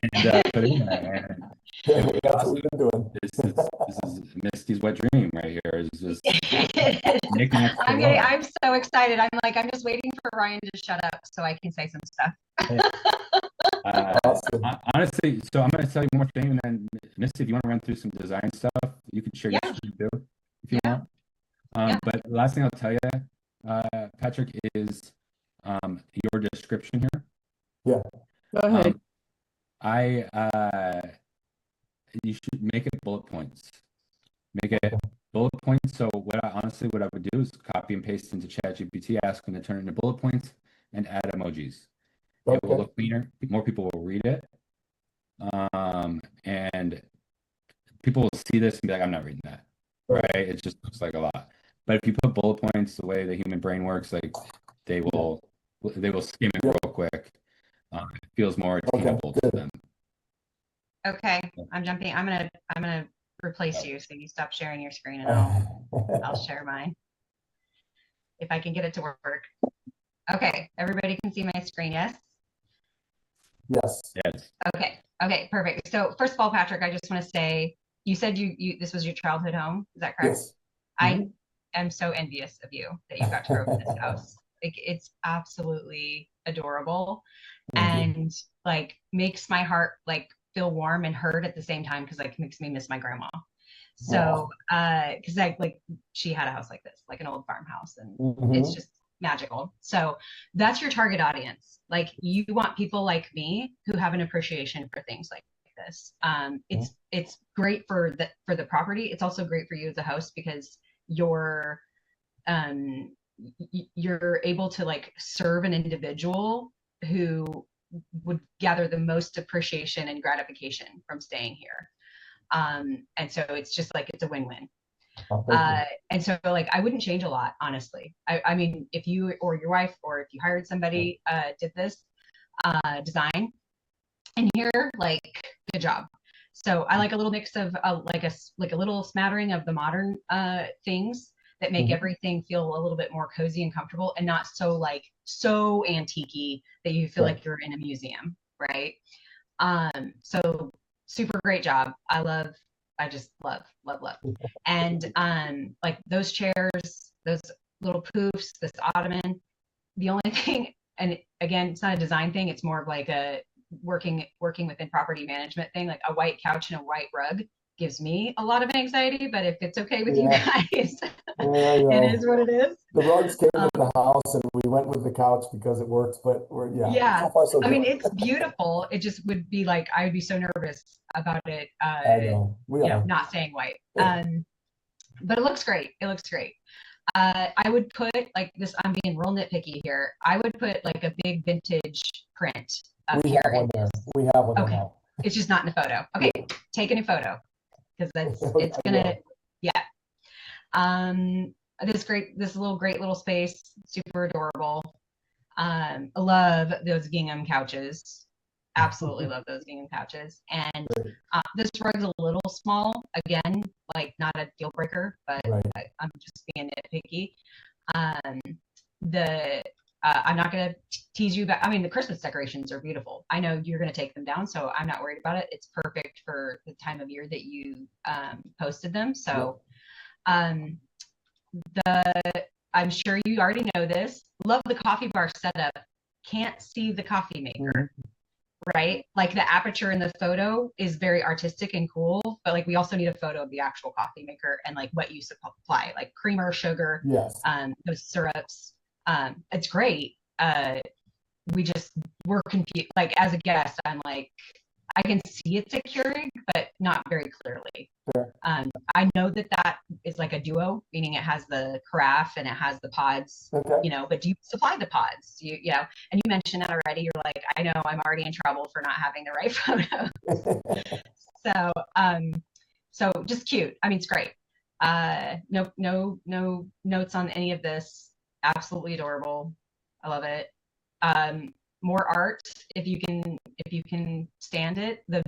put it in there. And Yeah, it'd be that's awesome. what we've been doing. This is Misty's wet dream right here. Is just knickknacks I'm galore. I'm so excited. I'm just waiting for Ryan to shut up so I can say some stuff. Awesome. Honestly, so I'm going to tell you one more thing, and then Misty, if you want to run through some design stuff, you can share your screen too, if you want. But the last thing I'll tell you, Patrick, is your description here. Go ahead. You should make it bullet points. Make it bullet points. So what I would do is copy and paste into ChatGPT, ask them to turn it into bullet points, and add emojis. It will look cleaner. More people will read it. And people will see this and be like, I'm not reading that. Right? It just looks like a lot. But if you put bullet points the way the human brain works, like they will skim it real quick. It feels more attainable to them. Okay, I'm jumping. I'm gonna replace you, so you stop sharing your screen and I'll share mine if I can get it to work. Okay, everybody can see my screen, yes? Yes. Yes. Okay, perfect. So first of all, Patrick, I just want to say, you said you this was your childhood home, is that correct? Yes. I am so envious of you that you got to grow up in this house. Like it's absolutely adorable and like makes my heart like feel warm and hurt at the same time because like makes me miss my grandma. So because like she had a house like this, like an old farmhouse, and it's just magical. So that's your target audience. Like you want people like me who have an appreciation for things like this. It's great for the property. It's also great for you as a host because you're able to like serve an individual who would gather the most appreciation and gratification from staying here. And so it's just like it's a win-win. And so like I wouldn't change a lot, honestly. I mean, if you or your wife or if you hired somebody did this design in here, like good job. So I like a little mix of like a little smattering of the modern things that make everything feel a little bit more cozy and comfortable and not so antique-y that you feel like you're in a museum, right? So super great job. I just love. And like those chairs, those little poofs, this ottoman, the only thing and again, it's not a design thing. It's more of like a working within property management thing. Like a white couch and a white rug gives me a lot of anxiety, but if it's okay with you guys, it is what it is. The rugs came with the house, and we went with the couch because it works. But so far so good. I mean, it's beautiful. It just would be like I would be so nervous about it. I know. Not saying white. But it looks great. It looks great. I would put like this. I'm being real nitpicky here. I would put like a big vintage print up we here. Have one there. We have one. Okay, now. It's just not in the photo. Okay, take a new photo because it's gonna. This little great little space, super adorable. I love those gingham couches. Absolutely love those gingham couches. And this rug's a little small. Again, like not a deal breaker, but I'm just being nitpicky. I'm not going to tease you about, I mean, the Christmas decorations are beautiful. I know you're going to take them down, so I'm not worried about it. It's perfect for the time of year that you posted them. So I'm sure you already know this. Love the coffee bar setup. Can't see the coffee maker. Right? Like the aperture in the photo is very artistic and cool, but like we also need a photo of the actual coffee maker and like what you supply, like creamer, sugar, those syrups. It's great. We're confused. Like as a guest, I'm like, I can see it's a Keurig, but not very clearly. Sure. I know that is like a duo, meaning it has the carafe and it has the pods, but do you supply the pods? And you mentioned that already. You're like, I know I'm already in trouble for not having the right photos. So just cute. I mean, it's great. No notes on any of this. Absolutely adorable. I love it. More art if you can stand it. The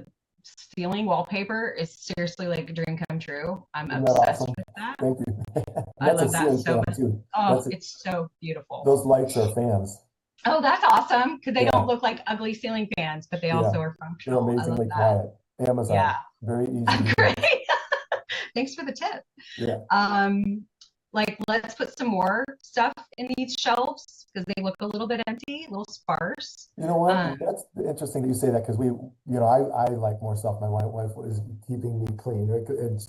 ceiling wallpaper is seriously like a dream come true. I'm obsessed with that. Thank you. I love that so much. Too. Oh, it's so beautiful. Those lights are fans. Oh, that's awesome because they don't look like ugly ceiling fans, but they also are functional. They're amazingly quiet. Amazon. Very easy. Great. Thanks for the tip. Like let's put some more stuff in these shelves because they look a little bit empty, a little sparse. You know what? That's interesting that you say that because I like more stuff. My wife is keeping me clean. And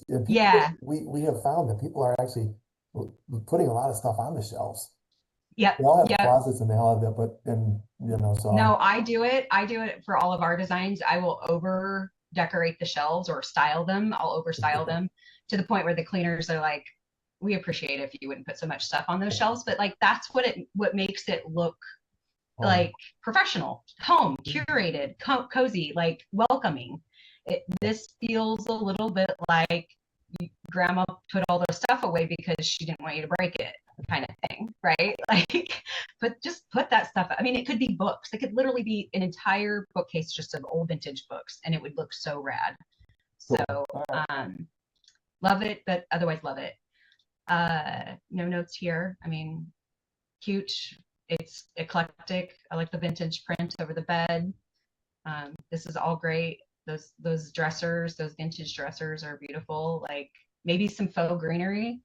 we have found that people are actually putting a lot of stuff on the shelves. Yep. They all have the closets and they all have that, so. No, I do it for all of our designs. I will over decorate the shelves or style them. I'll over style them to the point where the cleaners are like, we appreciate if you wouldn't put so much stuff on those shelves, but like that's what makes it look like professional, home, curated, cozy, like welcoming. This feels a little bit like grandma put all the stuff away because she didn't want you to break it, kind of thing, right? Like, but just put that stuff. I mean, it could be books. It could literally be an entire bookcase just of old vintage books, and it would look so rad. So, love it, but otherwise love it. No notes here. I mean, cute. It's eclectic. I like the vintage print over the bed. This is all great. Those dressers, those vintage dressers are beautiful. Like maybe some faux greenery.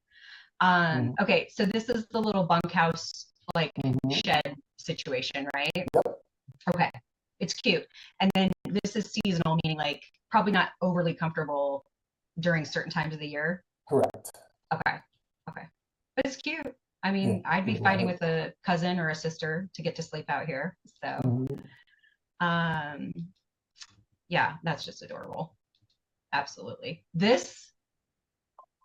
Okay, so this is the little bunkhouse like shed situation, right? Yep. Okay, it's cute. And then this is seasonal, meaning like probably not overly comfortable during certain times of the year. Correct. Okay. But it's cute. I mean, I'd be fighting with a cousin or a sister to get to sleep out here. So, that's just adorable. Absolutely.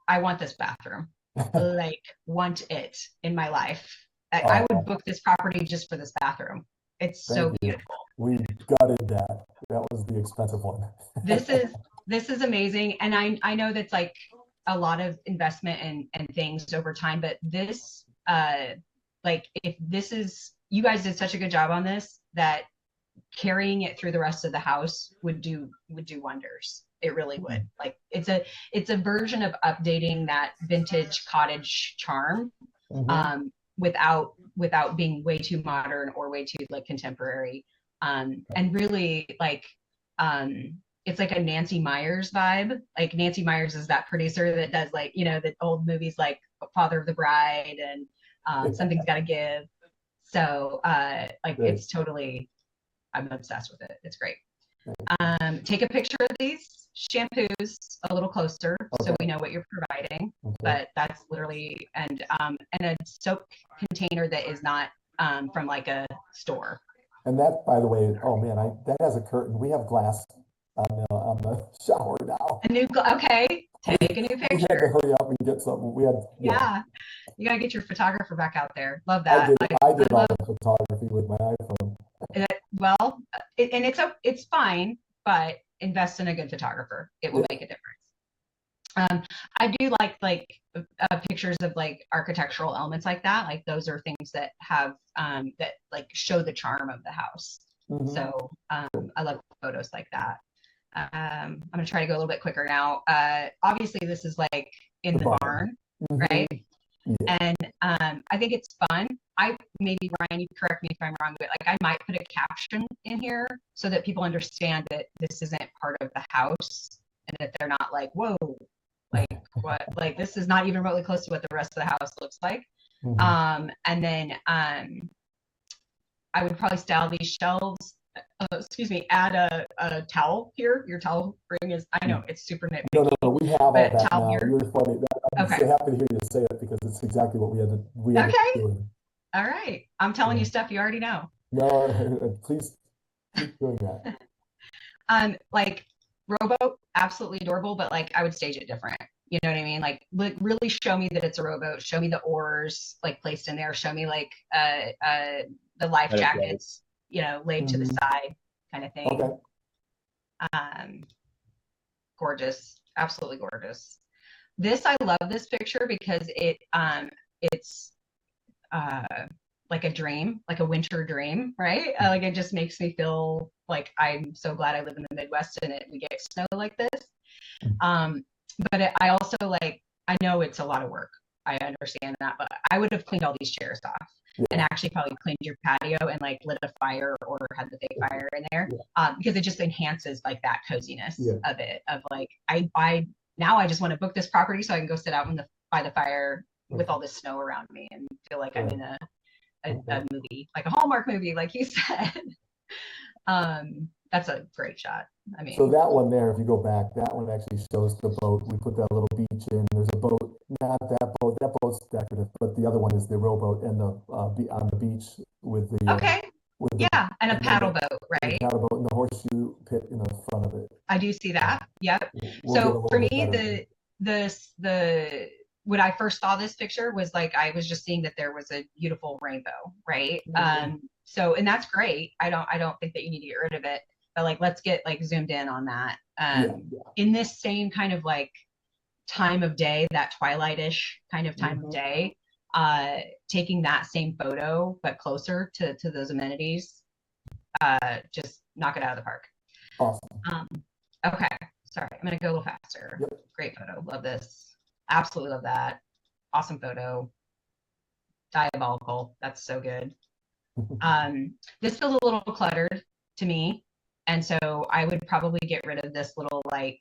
I want this bathroom. Like, want it in my life. I would book this property just for this bathroom. It's so beautiful. We gutted that. That was the expensive one. This is amazing. And I know that's like a lot of investment and things over time, but this you guys did such a good job on this that carrying it through the rest of the house would do wonders. It really would. Like it's a version of updating that vintage cottage charm without being way too modern or way too like contemporary, and really like it's like a Nancy Meyers vibe. Like Nancy Meyers is that producer that does like, the old movies like Father of the Bride and Something's Gotta Give. So like Great. it's totally, I'm obsessed with it. It's great. Take a picture of these shampoos a little closer so we know what you're providing. But that's literally, and a soap container that is not from like a store. And that, by the way, oh man, that has a curtain. We have glass on the shower now. A new, okay, take a new We had to picture. hurry up and get something. We had, Yeah, you gotta get your photographer back out there. Love that. I did all the photography with my iPhone. Well, and it's fine, but invest in a good photographer. It will make a difference. I do like pictures of like architectural elements like that. Like those are things that have that like show the charm of the house. So I love photos like that. I'm gonna try to go a little bit quicker now. Obviously this is like in the barn, right? And I think it's fun. Maybe Ryan, you correct me if I'm wrong, but like I might put a caption in here so that people understand that this isn't part of the house and that they're not like, whoa, like what, like this is not even remotely close to what the rest of the house looks like. And then I would probably style these shelves. Add a towel here. Your towel ring is, I know it's super nitpicky. No, we have all that now. Here. You're funny. I'm so happy to hear you say it because it's exactly what we had to do. All right. I'm telling you stuff you already know. No, please keep doing that. Like rowboat, absolutely adorable, but like I would stage it different. You know what I mean? Like really show me that it's a rowboat. Show me the ours like placed in there. Show me like the life jackets, you know, laid to the side kind of thing. Gorgeous, absolutely gorgeous. I love this picture because it's like a dream, like a winter dream, right? Like it just makes me feel like I'm so glad I live in the Midwest and we get snow like this. But I also like, I know it's a lot of work. I understand that, but I would have cleaned all these chairs off and actually probably cleaned your patio and like lit a fire or had the big fire in there because it just enhances like that coziness of it. Of like, now I just want to book this property so I can go sit out by the fire with all this snow around me and feel like I'm in a movie, like a Hallmark movie, like you said. That's a great shot. I mean, so that one there, if you go back, that one actually shows the boat. We put that little beach in. There's a boat, not that boat. That boat's decorative, but the other one is the rowboat and on the beach with the and a paddle boat, right? The paddle boat and the horseshoe pit in the front of it. I do see that. Yep. So for me, when I first saw this picture was like I was just seeing that there was a beautiful rainbow, right? So and that's great. I don't think that you need to get rid of it, but like let's get like zoomed in on that. In this same kind of like time of day, that twilight-ish kind of time of day, taking that same photo but closer to those amenities, just knock it out of the park. Awesome. Okay, sorry, I'm gonna go a little faster. Great photo, love this, absolutely love that. Awesome photo, diabolical, that's so good. This feels a little cluttered to me, and so I would probably get rid of this little like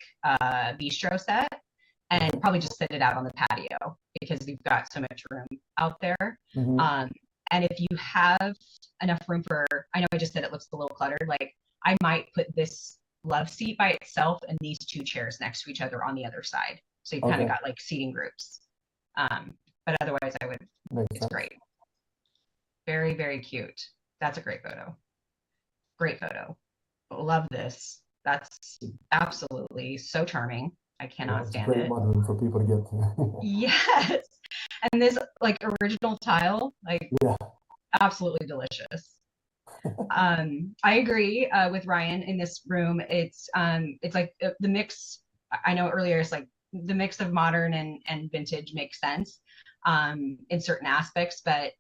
bistro set and probably just set it out on the patio because you've got so much room out there. And if you have enough room I know I just said it looks a little cluttered, like I might put this love seat by itself and these two chairs next to each other on the other side. So you've kind of got like seating groups. But otherwise it's great. Very, very cute. That's a great photo. Great photo. Love this. That's absolutely so charming. I cannot stand it. Great for people to get to. Yes. And this like original tile, like absolutely delicious. I agree with Ryan in this room. It's like the mix. I know earlier it's like the mix of modern and vintage makes sense in certain aspects, but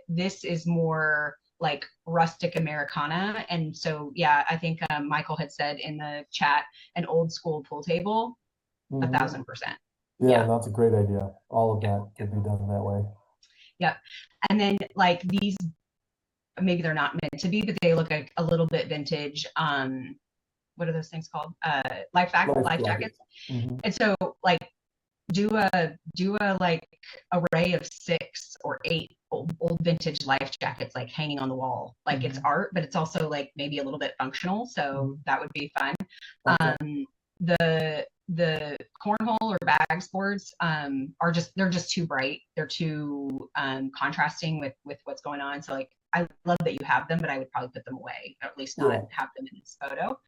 this is more like rustic Americana. And so, I think Michael had said in the chat, an old school pool table, 1,000%. Yeah, that's a great idea. All of that could be done that way. Yep. And then like these, maybe they're not meant to be, but they look like a little bit vintage. What are those things called? Life jackets. And so like do a like array of 6 or 8 old vintage life jackets like hanging on the wall. Like it's art, but it's also like maybe a little bit functional. So that would be fun. Okay. The cornhole or bags boards they're just too bright. They're too contrasting with what's going on. So like I love that you have them, but I would probably put them away, or at least not have them in this photo.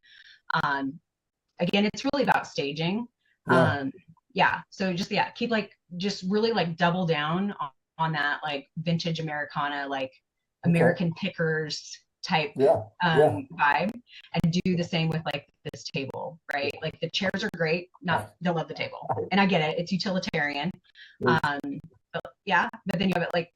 Again, it's really about staging. So just keep like just really like double down on that like vintage Americana, like American pickers type vibe, and do the same with like this table, right? Like the chairs are great, don't love the table, and I get it, it's utilitarian. But then you have it like,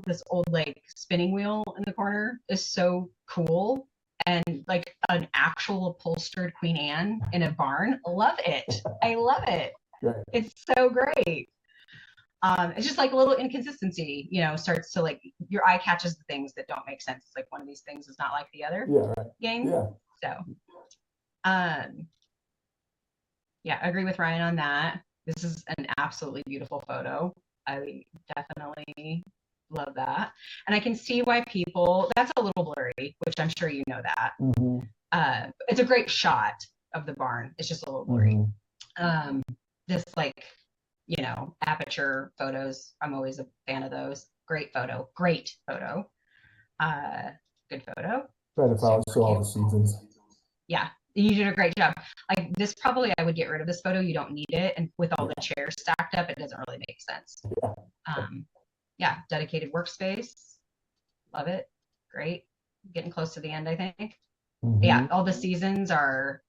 this old like spinning wheel in the corner is so cool, and like an actual upholstered Queen Anne in a barn. Love it. I love it. Right. It's so great. It's just like a little inconsistency, starts to like, your eye catches the things that don't make sense. It's like one of these things is not like the other game. So, I agree with Ryan on that. This is an absolutely beautiful photo. I definitely love that. And I can see why that's a little blurry, which I'm sure you know that. It's a great shot of the barn. It's just a little blurry. This like, aperture photos, I'm always a fan of those. Great photo. Good photo. Trying to follow all the seasons. Yeah, you did a great job. Like this, probably I would get rid of this photo. You don't need it, and with all the chairs stacked up, it doesn't really make sense. Dedicated workspace. Love it. Great. Getting close to the end, I think. All the seasons are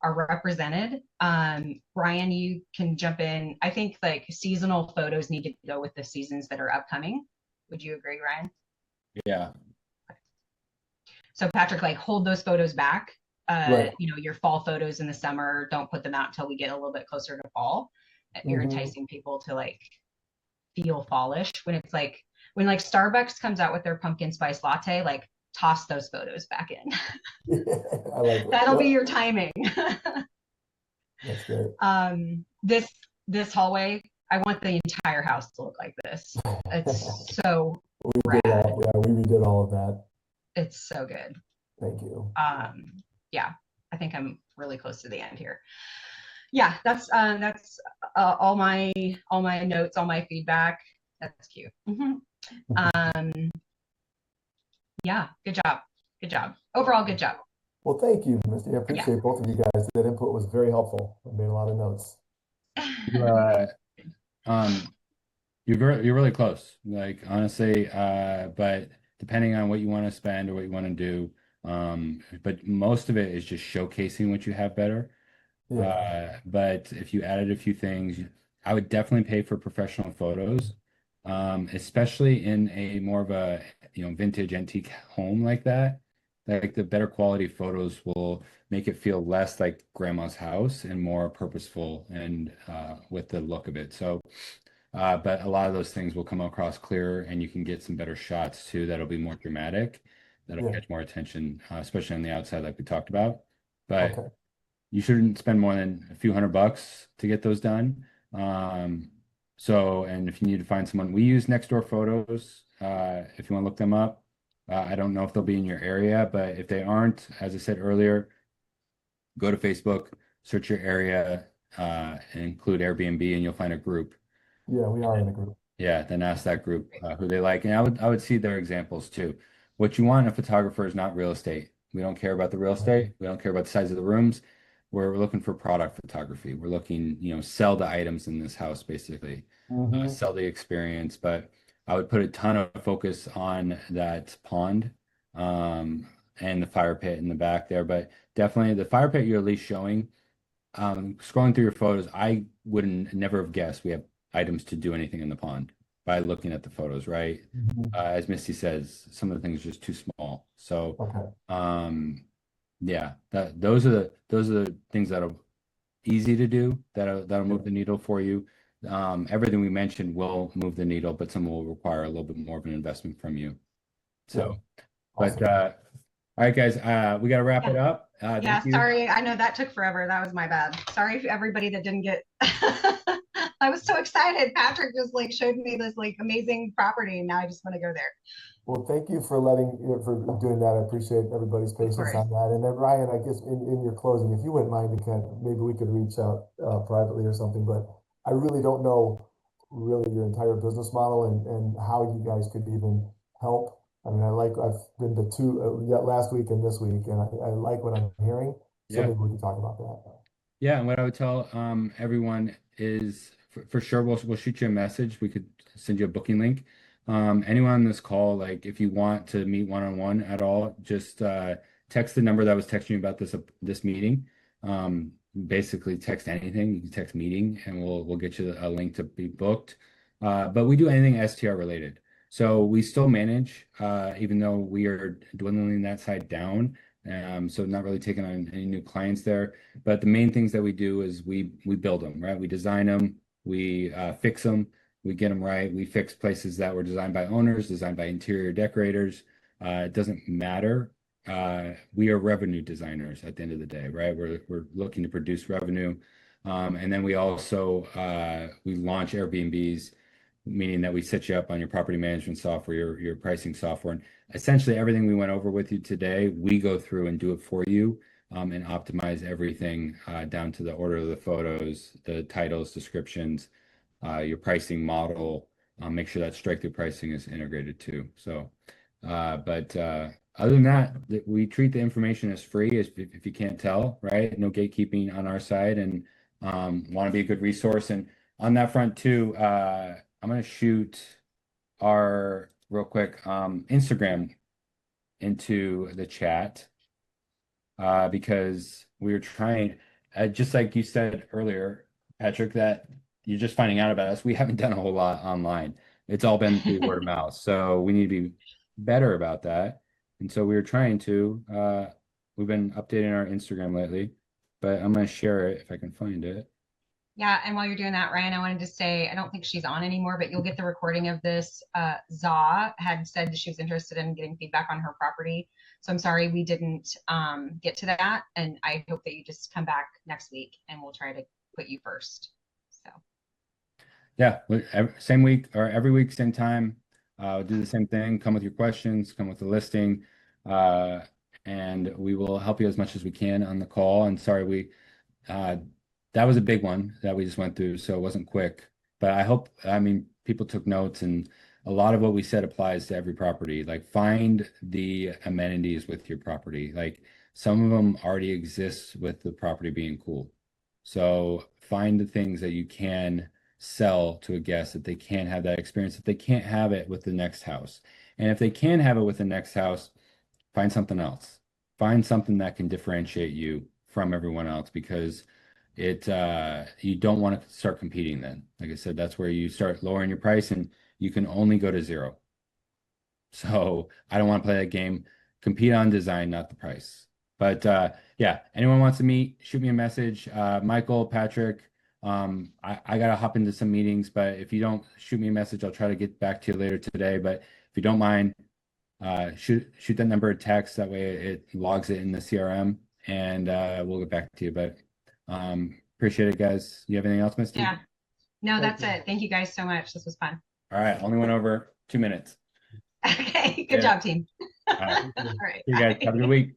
represented. Brian, you can jump in. I think like seasonal photos need to go with the seasons that are upcoming. Would you agree, Ryan? Yeah. So Patrick, like hold those photos back. Your fall photos in the summer, don't put them out until we get a little bit closer to fall. You're enticing people to like feel fallish when it's like, when like Starbucks comes out with their pumpkin spice latte, like toss those photos back in. I like it. That'll be your timing. That's great. This hallway, I want the entire house to look like this. It's so we redid all of that. It's so good. Thank you. I think I'm really close to the end here. That's all my notes, all my feedback. That's cute. Good job. Overall, good job. Well, thank you, Misty. I appreciate both of you guys. That input was very helpful. I made a lot of notes. You're really close, like honestly, but depending on what you want to spend or what you want to do, but most of it is just showcasing what you have better. But if you added a few things, I would definitely pay for professional photos, especially in a more of a vintage antique home like that. Like the better quality photos will make it feel less like grandma's house and more purposeful and with the look of it. So, but a lot of those things will come across clearer, and you can get some better shots too that'll be more dramatic, that'll catch more attention, especially on the outside like we talked about. But you shouldn't spend more than a few $100 to get those done. And if you need to find someone, we use Nextdoor Photos. If you want to look them up, I don't know if they'll be in your area, but if they aren't, as I said earlier, go to Facebook, search your area, and include Airbnb, and you'll find a group. Yeah, we are in a group. Yeah, then ask that group who they like, and I would see their examples too. What you want in a photographer is not real estate. We don't care about the real estate. We don't care about the size of the rooms. We're looking for product photography. We're looking, sell the items in this house, basically, sell the experience. But I would put a ton of focus on that pond and the fire pit in the back there. But definitely the fire pit you're at least showing. Scrolling through your photos, I wouldn't never have guessed we have items to do anything in the pond by looking at the photos, right? As Misty says, some of the things are just too small. So, those are the things that are easy to do, that'll move the needle for you. Everything we mentioned will move the needle, but some will require a little bit more of an investment from you. So, but all right, guys, we got to wrap it up. Sorry, I know that took forever. That was my bad. Sorry for everybody that didn't get I was so excited. Patrick just like showed me this like amazing property, and now I just want to go there. Well, thank you for for doing that. I appreciate everybody's patience course. on that. And then Ryan, I guess in your closing, if you wouldn't mind to maybe we could reach out privately or something, but I really don't know really your entire business model and how you guys could even help. I mean, I've been to two, last week and this week, and I like what I'm hearing. So Yeah. maybe we can talk about that. Yeah, and what I would tell everyone is for sure we'll shoot you a message. We could send you a booking link. Anyone on this call, like if you want to meet one-on-one at all, just text the number that was texting you about this meeting. Basically text anything. You can text meeting and we'll get you a link to be booked. But we do anything STR related. So we still manage, even though we are dwindling that side down. So not really taking on any new clients there. But the main things that we do is we build them, right? We design them, we fix them, we get them right. We fix places that were designed by owners, designed by interior decorators. It doesn't matter. We are revenue designers at the end of the day, right? We're looking to produce revenue. And then we also we launch Airbnbs, meaning that we set you up on your property management software, your pricing software, and essentially everything we went over with you today, we go through and do it for you, and optimize everything down to the order of the photos, the titles, descriptions, your pricing model, make sure that strike-through pricing is integrated too. So, but other than that, we treat the information as free, if you can't tell, right? No gatekeeping on our side, and want to be a good resource. And on that front too, I'm going to shoot our real quick Instagram into the chat because we were trying, just like you said earlier, Patrick, that you're just finding out about us. We haven't done a whole lot online. It's all been through word of mouth. So we need to be better about that. And so we were trying to, we've been updating our Instagram lately, but I'm going to share it if I can find it. Yeah, and while you're doing that, Ryan, I wanted to say, I don't think she's on anymore, but you'll get the recording of this. Za had said that she was interested in getting feedback on her property. So I'm sorry we didn't get to that. And I hope that you just come back next week and we'll try to put you first. So. Yeah, same week or every week, same time. Do the same thing. Come with your questions, come with the listing, and we will help you as much as we can on the call. And sorry, that was a big one that we just went through, so it wasn't quick. But I mean, people took notes, and a lot of what we said applies to every property. Like, find the amenities with your property. Like, some of them already exist with the property being cool. So find the things that you can sell to a guest, that they can't have that experience, that they can't have it with the next house. And if they can have it with the next house, find something else. Find something that can differentiate you from everyone else, because you don't want to start competing then. Like I said, that's where you start lowering your price and you can only go to zero. So I don't want to play that game. Compete on design, not the price. But yeah, anyone wants to meet, shoot me a message. Michael, Patrick, I gotta hop into some meetings, but if you don't shoot me a message, I'll try to get back to you later today. But if you don't mind, shoot that number a text. That way it logs it in the CRM, and we'll get back to you. But appreciate it, guys. You have anything else, Misty? Yeah. No, that's it. Thank you guys so much. This was fun. All right. Only went over 2 minutes. Okay. Good job, team. All right. All right. You guys have a good week.